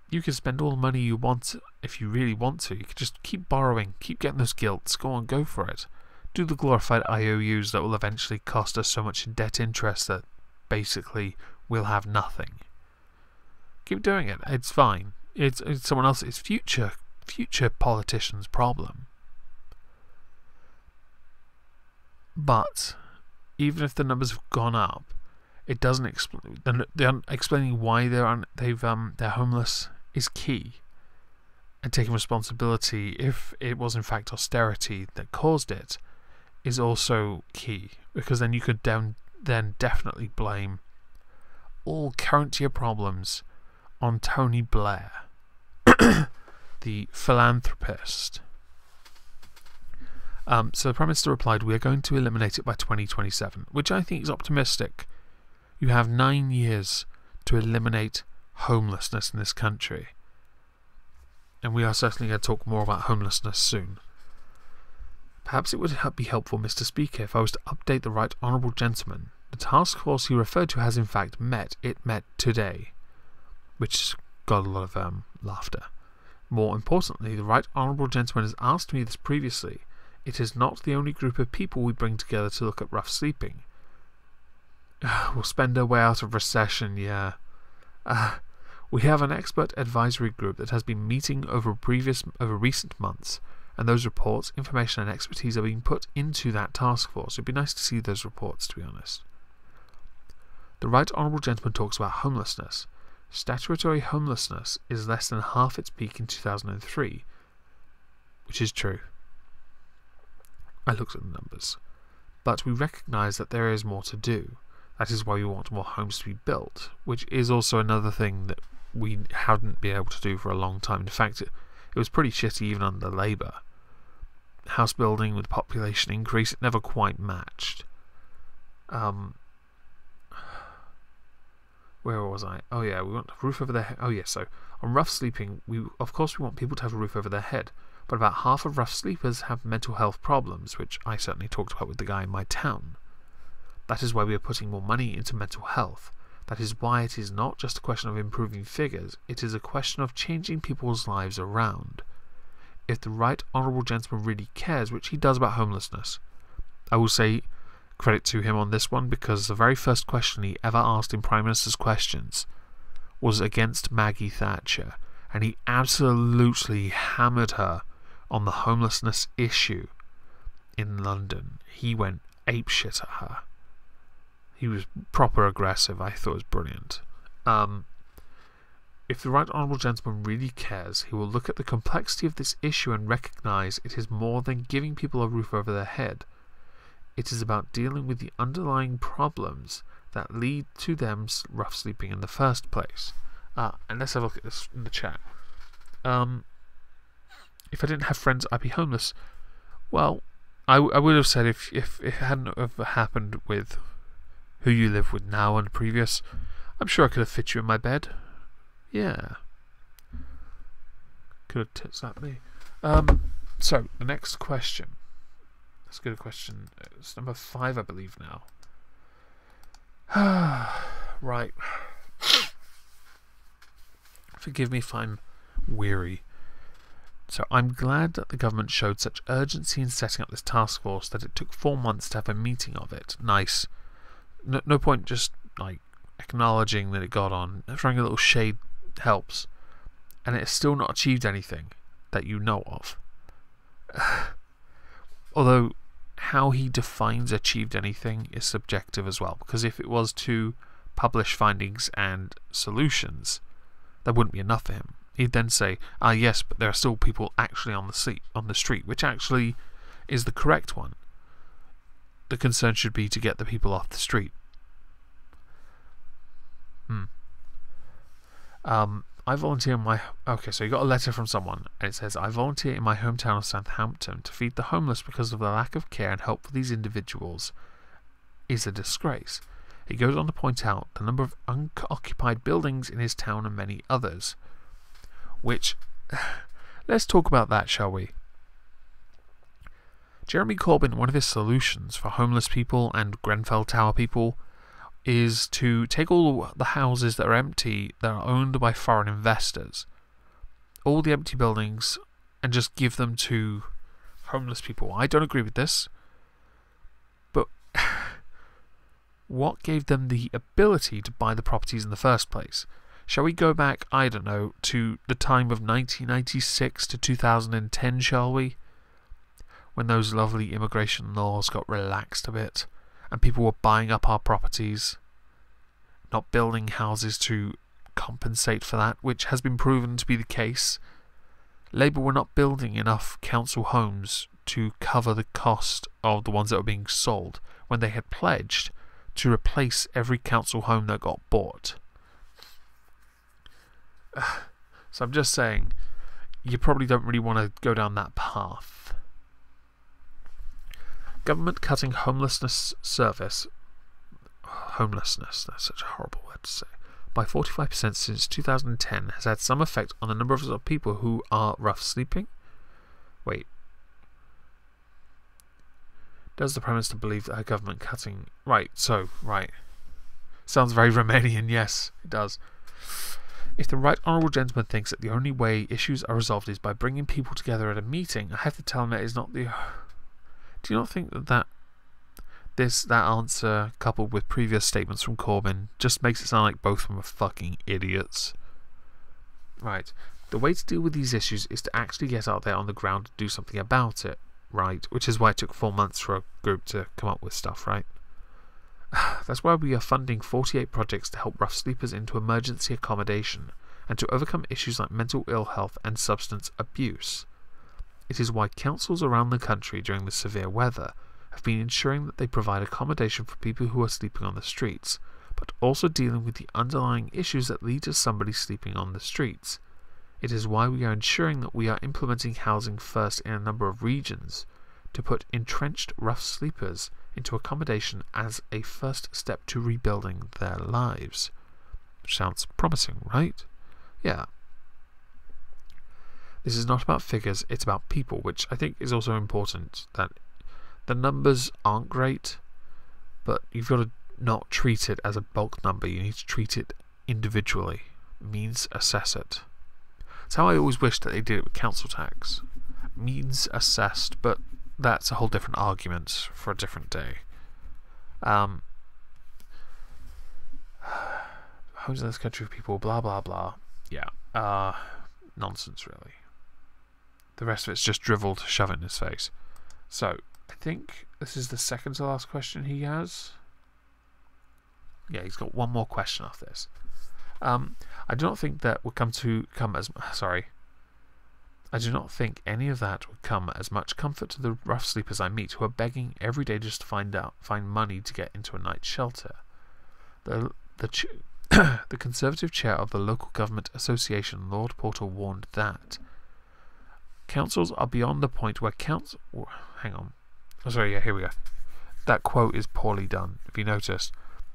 You can spend all the money you want if you really want to. You can just keep borrowing, keep getting those gilts. Go on, go for it. Do the glorified IOUs that will eventually cost us so much in debt interest that basically we'll have nothing. Keep doing it. It's fine. It's someone else's future politicians' problem. But even if the numbers have gone up, it doesn't explain. Explaining why they're homeless is key. And taking responsibility, if it was in fact austerity that caused it, is also key, because then you could then definitely blame all current year problems on Tony Blair, the philanthropist. So the Prime Minister replied, "We are going to eliminate it by 2027, which I think is optimistic. You have 9 years to eliminate homelessness in this country. And we are certainly going to talk more about homelessness soon. Perhaps it would be helpful, Mr. Speaker, if I was to update the Right Honourable Gentleman. The task force he referred to has in fact met. It met today," which got a lot of laughter. "More importantly, the Right Honourable Gentleman has asked me this previously. It is not the only group of people we bring together to look at rough sleeping. We'll spend our way out of recession, yeah. We have an expert advisory group that has been meeting over recent months, and those reports, information and expertise are being put into that task force. It'd be nice to see those reports, to be honest. The Right Honourable Gentleman talks about homelessness. Statutory homelessness is less than half its peak in 2003, which is true. I looked at the numbers. But we recognise that there is more to do. That is why we want more homes to be built, which is also another thing that we hadn't been able to do for a long time. In fact, it was pretty shitty even under Labour. House building with population increase, it never quite matched. Where was I? Oh yeah, we want a roof over their head. Oh yeah, so on rough sleeping, of course we want people to have a roof over their head, but about half of rough sleepers have mental health problems, which I certainly talked about with the guy in my town. That is why we are putting more money into mental health. That is why it is not just a question of improving figures, it is a question of changing people's lives around. If the right honourable gentleman really cares, which he does about homelessness, I will say credit to him on this one, because the very first question he ever asked in Prime Minister's Questions was against Maggie Thatcher, and he absolutely hammered her on the homelessness issue in London. He went apeshit at her. He was proper aggressive. I thought it was brilliant. If the right honourable gentleman really cares, he will look at the complexity of this issue and recognise it is more than giving people a roof over their head. It is about dealing with the underlying problems that lead to them rough sleeping in the first place. And let's have a look at this in the chat. If I didn't have friends, I'd be homeless. Well, I would have said if it hadn't have happened with who you live with now and previous, I'm sure I could have fit you in my bed. Yeah. Could have tits that me. So, the next question. Let's go to question. It's number 5, I believe, now. Right. Forgive me if I'm weary. So, I'm glad that the government showed such urgency in setting up this task force that it took 4 months to have a meeting of it. Nice. No point just, like, acknowledging that it got on. Throwing a little shade helps. And it has still not achieved anything that you know of. Although, how he defines achieved anything is subjective as well. Because if it was to publish findings and solutions, that wouldn't be enough for him. He'd then say, yes, but there are still people actually on the street, which actually is the correct one. The concern should be to get the people off the street. I volunteer in my... Okay, so you got a letter from someone, and it says, I volunteer in my hometown of Southampton to feed the homeless because of the lack of care and help for these individuals is a disgrace. He goes on to point out the number of unoccupied buildings in his town and many others. Which... let's talk about that, shall we? Jeremy Corbyn, one of his solutions for homeless people and Grenfell Tower people is to take all the houses that are empty, that are owned by foreign investors, all the empty buildings, and just give them to homeless people. I don't agree with this, but what gave them the ability to buy the properties in the first place? Shall we go back, I don't know, to the time of 1996 to 2010, shall we? When those lovely immigration laws got relaxed a bit, and people were buying up our properties, not building houses to compensate for that, which has been proven to be the case. Labour were not building enough council homes to cover the cost of the ones that were being sold, when they had pledged to replace every council home that got bought. So I'm just saying, you probably don't really want to go down that path. Government cutting homelessness service, homelessness, that's such a horrible word to say, by 45% since 2010 has had some effect on the number of people who are rough sleeping. Wait. Does the Prime Minister believe that her government cutting... Right. Sounds very Romanian, yes, it does. If the right honourable gentleman thinks that the only way issues are resolved is by bringing people together at a meeting, I have to tell him that is not the... Do you not think that answer, coupled with previous statements from Corbyn, just makes it sound like both of them are fucking idiots? Right. The way to deal with these issues is to actually get out there on the ground and do something about it, right? Which is why it took 4 months for a group to come up with stuff, right? That's why we are funding 48 projects to help rough sleepers into emergency accommodation and to overcome issues like mental ill health and substance abuse. It is why councils around the country during the severe weather have been ensuring that they provide accommodation for people who are sleeping on the streets, but also dealing with the underlying issues that lead to somebody sleeping on the streets. It is why we are ensuring that we are implementing housing first in a number of regions to put entrenched rough sleepers into accommodation as a first step to rebuilding their lives. Sounds promising, right? Yeah. This is not about figures, it's about people, which I think is also important. That the numbers aren't great, but you've got to not treat it as a bulk number. You need to treat it individually. Means assess it. It's how I always wish that they did it with council tax. Means assessed, but that's a whole different argument for a different day. Homes in this country of people, blah blah blah. Yeah. Nonsense, really. The rest of it's just drivel to shove it in his face. So, I think this is the second to last question he has. Yeah, he's got one more question after this. I do not think that would I do not think any of that would come as much comfort to the rough sleepers I meet who are begging every day just to find money to get into a night shelter. The Conservative chair of the local government association, Lord Porter, warned that councils are beyond the point where hang on. Oh, sorry, yeah, here we go. That quote is poorly done, if you noticed.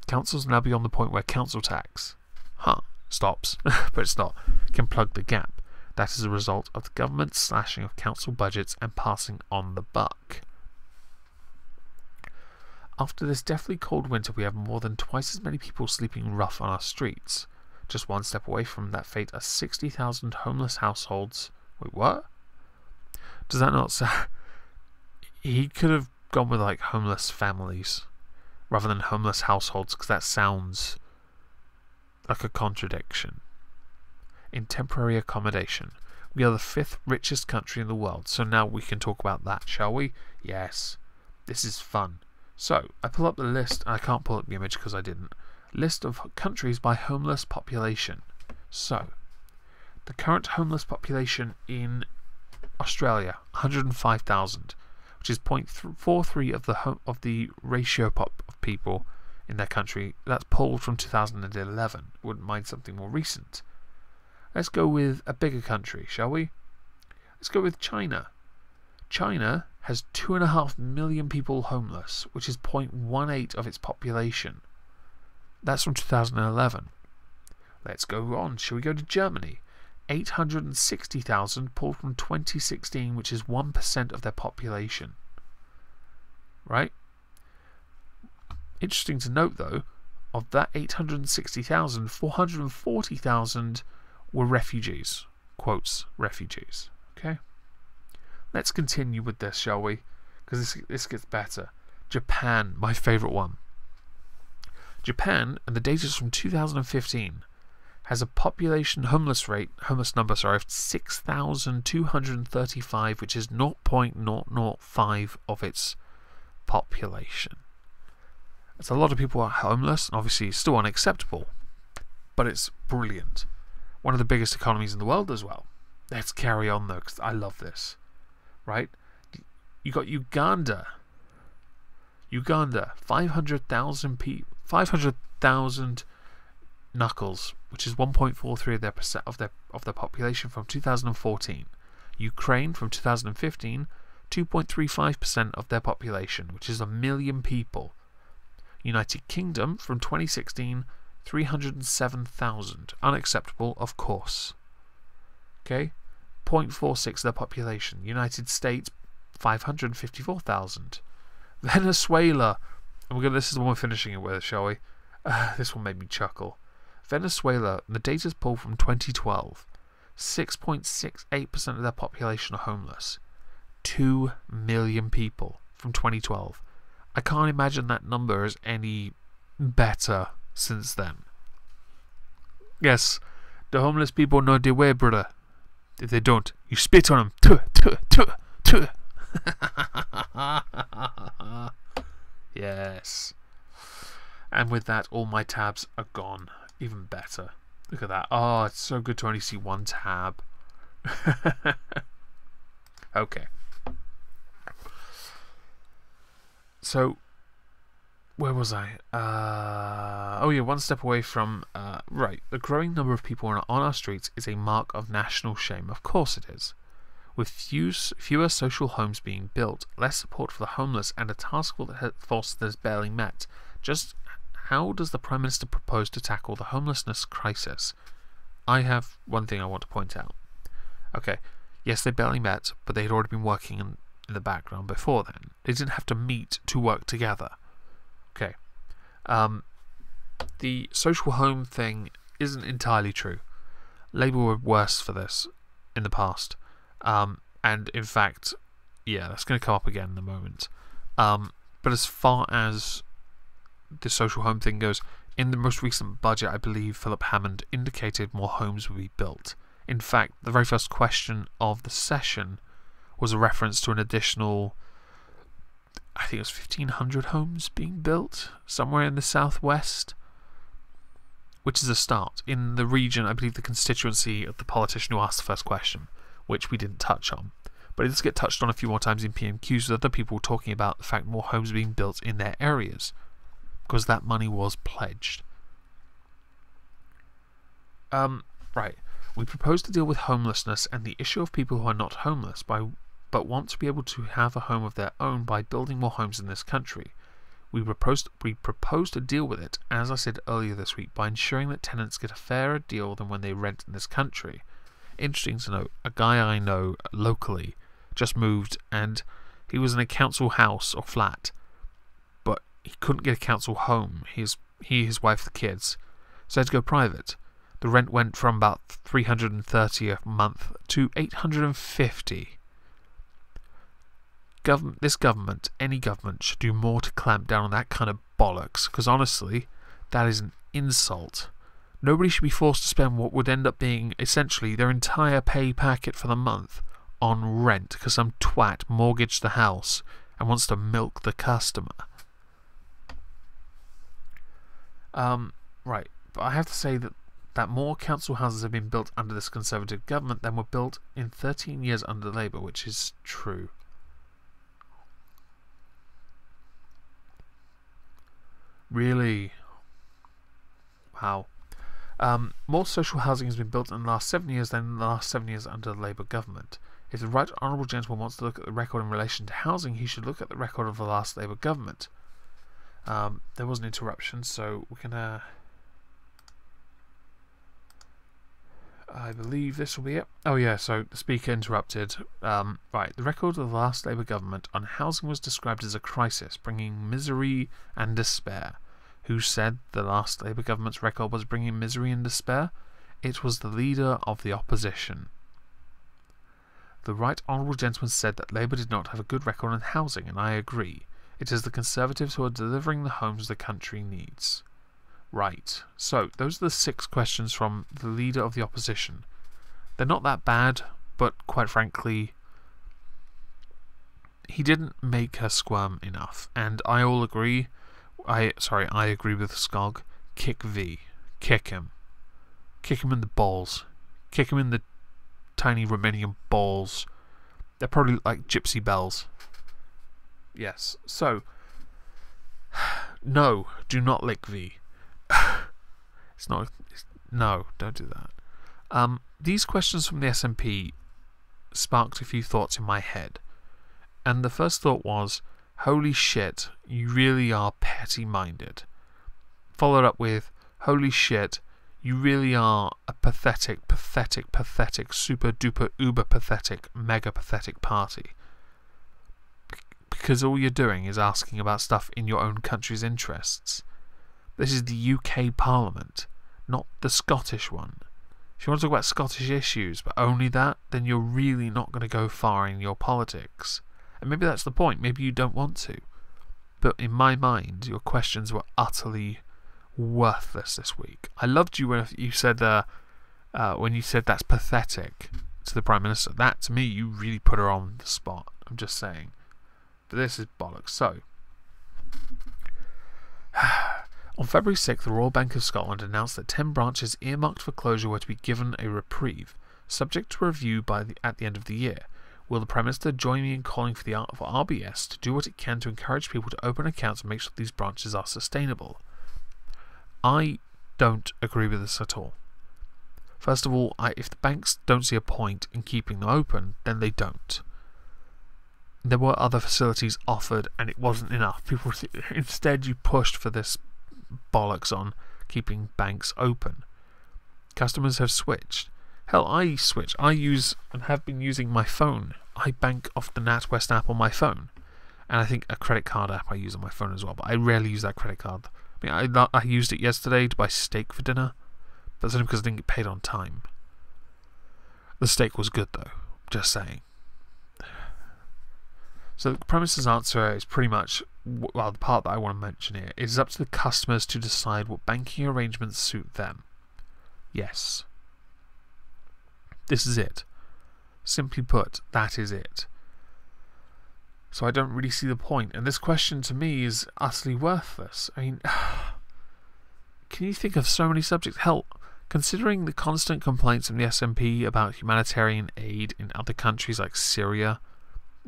Councils are now beyond the point where council tax stops, but it's not, can plug the gap. That is a result of the government's slashing of council budgets and passing on the buck. After this deathly cold winter, we have more than twice as many people sleeping rough on our streets. Just one step away from that fate are 60,000 homeless households. Wait, what? Does that not sound... He could have gone with, like, homeless families rather than homeless households, because that sounds like a contradiction. In temporary accommodation. We are the 5th richest country in the world, so now we can talk about that, shall we? Yes. This is fun. So, I pull up the list, and I can't pull up the image because I didn't. List of countries by homeless population. So, the current homeless population in Australia, 105,000, which is 0.43 of the ratio of people in their country. That's polled from 2011. Wouldn't mind something more recent. Let's go with a bigger country, shall we? Let's go with China. China has 2.5 million people homeless, which is 0.18 of its population. That's from 2011. Let's go on. Shall we go to Germany? 860,000, pulled from 2016, which is 1% of their population. Right? Interesting to note, though, of that 860,000, 440,000 were refugees. Quotes, refugees. Okay? Let's continue with this, shall we? Because this gets better. Japan, my favourite one. Japan, and the data is from 2015, has a population homeless number of 6,235, which is 0.005 of its population. That's a lot of people are homeless, and obviously still unacceptable, but it's brilliant. One of the biggest economies in the world as well. Let's carry on though, because I love this. Right? You got Uganda. 500,000 knuckles, which is 1.43% of their population from 2014. Ukraine from 2015, 2.35% of their population, which is 1 million people. United Kingdom from 2016, 307,000. Unacceptable, of course. Okay? 0.46 of their population. United States, 554,000. Venezuela, and this is the one we're finishing it with, shall we? This one made me chuckle. Venezuela, the data's pulled from 2012. 6.68% of their population are homeless. 2 million people from 2012. I can't imagine that number is any better since then. Yes, the homeless people know their way, brother. If they don't, you spit on them. Yes. And with that, all my tabs are gone. Even better. Look at that. Oh, it's so good to only see one tab. Okay. So, where was I? Oh yeah, one step away from right. The growing number of people on our streets is a mark of national shame. Of course it is. With fewer social homes being built, less support for the homeless, and a task force that is barely met, just how does the Prime Minister propose to tackle the homelessness crisis? I have one thing I want to point out. Okay, yes, they barely met, but they had already been working in the background before then. They didn't have to meet to work together. Okay. The social home thing isn't entirely true. Labour were worse for this in the past. And in fact, yeah, that's going to come up again in a moment. But as far as the social home thing goes, in the most recent budget, I believe Philip Hammond indicated more homes will be built. In fact, the very first question of the session was a reference to an additional, I think it was 1,500 homes being built somewhere in the southwest, which is a start. In the region, I believe the constituency of the politician who asked the first question, which we didn't touch on. But it does get touched on a few more times in PMQs with other people talking about the fact more homes are being built in their areas, because that money was pledged. Right. We propose to deal with homelessness and the issue of people who are not homeless but want to be able to have a home of their own by building more homes in this country. We propose to deal with it, as I said earlier this week, by ensuring that tenants get a fairer deal than when they rent in this country. Interesting to note, a guy I know locally just moved and he was in a council house or flat, but he couldn't get a council home. His wife, the kids, so he had to go private. The rent went from about $330 a month to $850. This government, any government, should do more to clamp down on that kind of bollocks, because honestly, that is an insult. Nobody should be forced to spend what would end up being essentially their entire pay packet for the month on rent because some twat mortgaged the house and wants to milk the customer. Right, but I have to say that more council houses have been built under this Conservative government than were built in 13 years under Labour, which is true. Really? Wow. More social housing has been built in the last 7 years than in the last 7 years under the Labour government. If the Right Honourable Gentleman wants to look at the record in relation to housing, he should look at the record of the last Labour government. There was an interruption, so we're going to... I believe this will be it. Oh yeah, so the speaker interrupted. Right, the record of the last Labour government on housing was described as a crisis, bringing misery and despair. Who said the last Labour government's record was bringing misery and despair? It was the leader of the opposition. The Right Honourable Gentleman said that Labour did not have a good record on housing, and I agree. It is the Conservatives who are delivering the homes the country needs. Right, so those are the 6 questions from the leader of the opposition. They're not that bad, but quite frankly, he didn't make her squirm enough, and I all agree. I agree with Skog. Kick V. Kick him. Kick him in the balls. Kick him in the tiny Romanian balls. They're probably like gypsy bells. Yes, so no, do not lick V. No, don't do that. These questions from the SNP sparked a few thoughts in my head. And the first thought was, holy shit, you really are petty-minded. Followed up with, holy shit, you really are a pathetic, super duper uber pathetic, mega pathetic party. Because all you're doing is asking about stuff in your own country's interests. This is the UK Parliament, not the Scottish one. If you want to talk about Scottish issues, but only that, then you're really not going to go far in your politics. And maybe that's the point. Maybe you don't want to. But in my mind, your questions were utterly worthless this week. I loved you when you said that's pathetic to the Prime Minister. That, to me, you really put her on the spot. I'm just saying. But this is bollocks. So, on February 6th, the Royal Bank of Scotland announced that 10 branches earmarked for closure were to be given a reprieve, subject to review at the end of the year. Will the Prime Minister join me in calling for RBS to do what it can to encourage people to open accounts and make sure these branches are sustainable? I don't agree with this at all. First of all, if the banks don't see a point in keeping them open, then they don't. There were other facilities offered and it wasn't enough. Instead, you pushed for this bollocks on keeping banks open. Customers have switched. Hell, I switch. I use and have been using my phone. I bank off the NatWest app on my phone. And I think a credit card app I use on my phone as well, but I rarely use that credit card. I mean, I used it yesterday to buy steak for dinner, but that's only because I didn't get paid on time. The steak was good though, just saying. So the Prime Minister's answer is pretty much, well, the part that I want to mention here, it is up to the customers to decide what banking arrangements suit them. Yes. This is it. Simply put, that is it. So I don't really see the point. And this question to me is utterly worthless. I mean, can you think of so many subjects? Hell, considering the constant complaints from the SNP about humanitarian aid in other countries like Syria,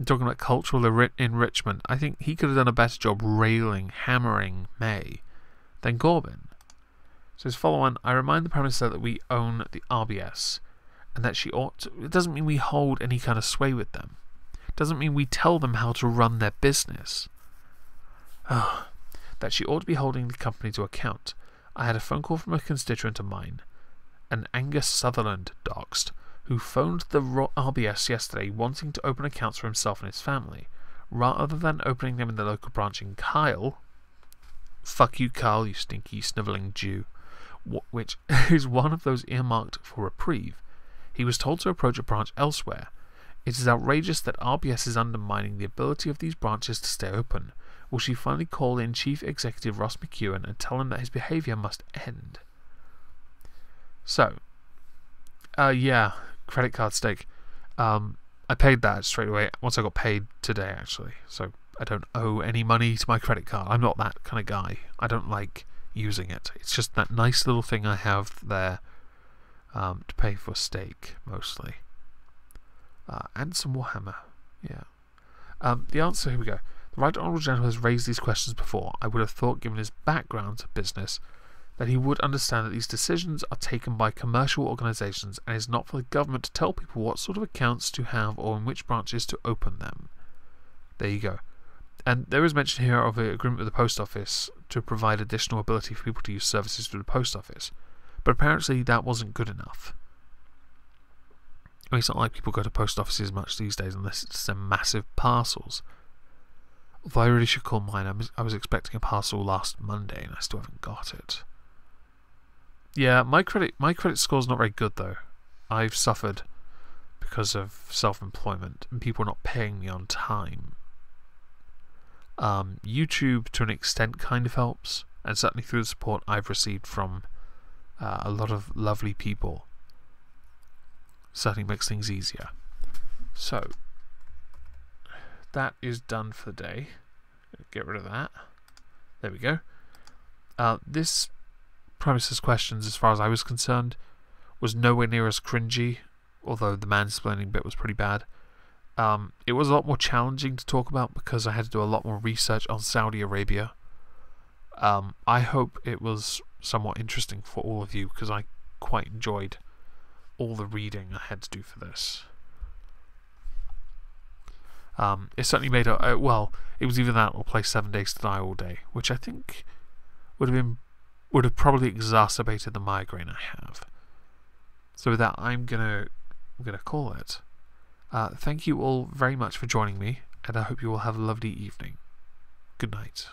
talking about cultural enrichment, I think he could have done a better job railing, hammering May than Corbyn. So his follow-on, I remind the Prime Minister that we own the RBS and that she ought to, it doesn't mean we hold any kind of sway with them. It doesn't mean we tell them how to run their business. That she ought to be holding the company to account. I had a phone call from a constituent of mine, an Angus Sutherland doxed, who phoned the RBS yesterday wanting to open accounts for himself and his family, rather than opening them in the local branch in Kyle. Fuck you, Kyle, you stinky, snivelling Jew. Which is one of those earmarked for reprieve. He was told to approach a branch elsewhere. It is outrageous that RBS is undermining the ability of these branches to stay open. Will she finally call in Chief Executive Ross McEwen and tell him that his behaviour must end? So, yeah, credit card steak. I paid that straight away once I got paid today, actually. So I don't owe any money to my credit card. I'm not that kind of guy. I don't like using it. It's just that nice little thing I have there to pay for steak, mostly. And some Warhammer. Yeah. The answer, here we go. The Right Honourable Gentleman has raised these questions before. I would have thought, given his background to business, that he would understand that these decisions are taken by commercial organisations and is not for the government to tell people what sort of accounts to have or in which branches to open them. There you go. And there is mention here of an agreement with the post office to provide additional ability for people to use services through the post office. But apparently that wasn't good enough. I mean, it's not like people go to post offices much these days unless it's some massive parcels. Although I really should call mine. I was expecting a parcel last Monday and I still haven't got it. Yeah, my credit score's not very good though. I've suffered because of self-employment and people not paying me on time. YouTube to an extent kind of helps, and certainly through the support I've received from a lot of lovely people certainly makes things easier. So that is done for the day. Get rid of that. There we go. This Prime Minister's questions, as far as I was concerned, was nowhere near as cringy, although the mansplaining bit was pretty bad. It was a lot more challenging to talk about because I had to do a lot more research on Saudi Arabia. I hope it was somewhat interesting for all of you because I quite enjoyed all the reading I had to do for this. It certainly made a well, it was either that or play 7 Days to Die all day, which I think would have probably exacerbated the migraine I have. So with that, I'm gonna call it. Thank you all very much for joining me, and I hope you all have a lovely evening. Good night.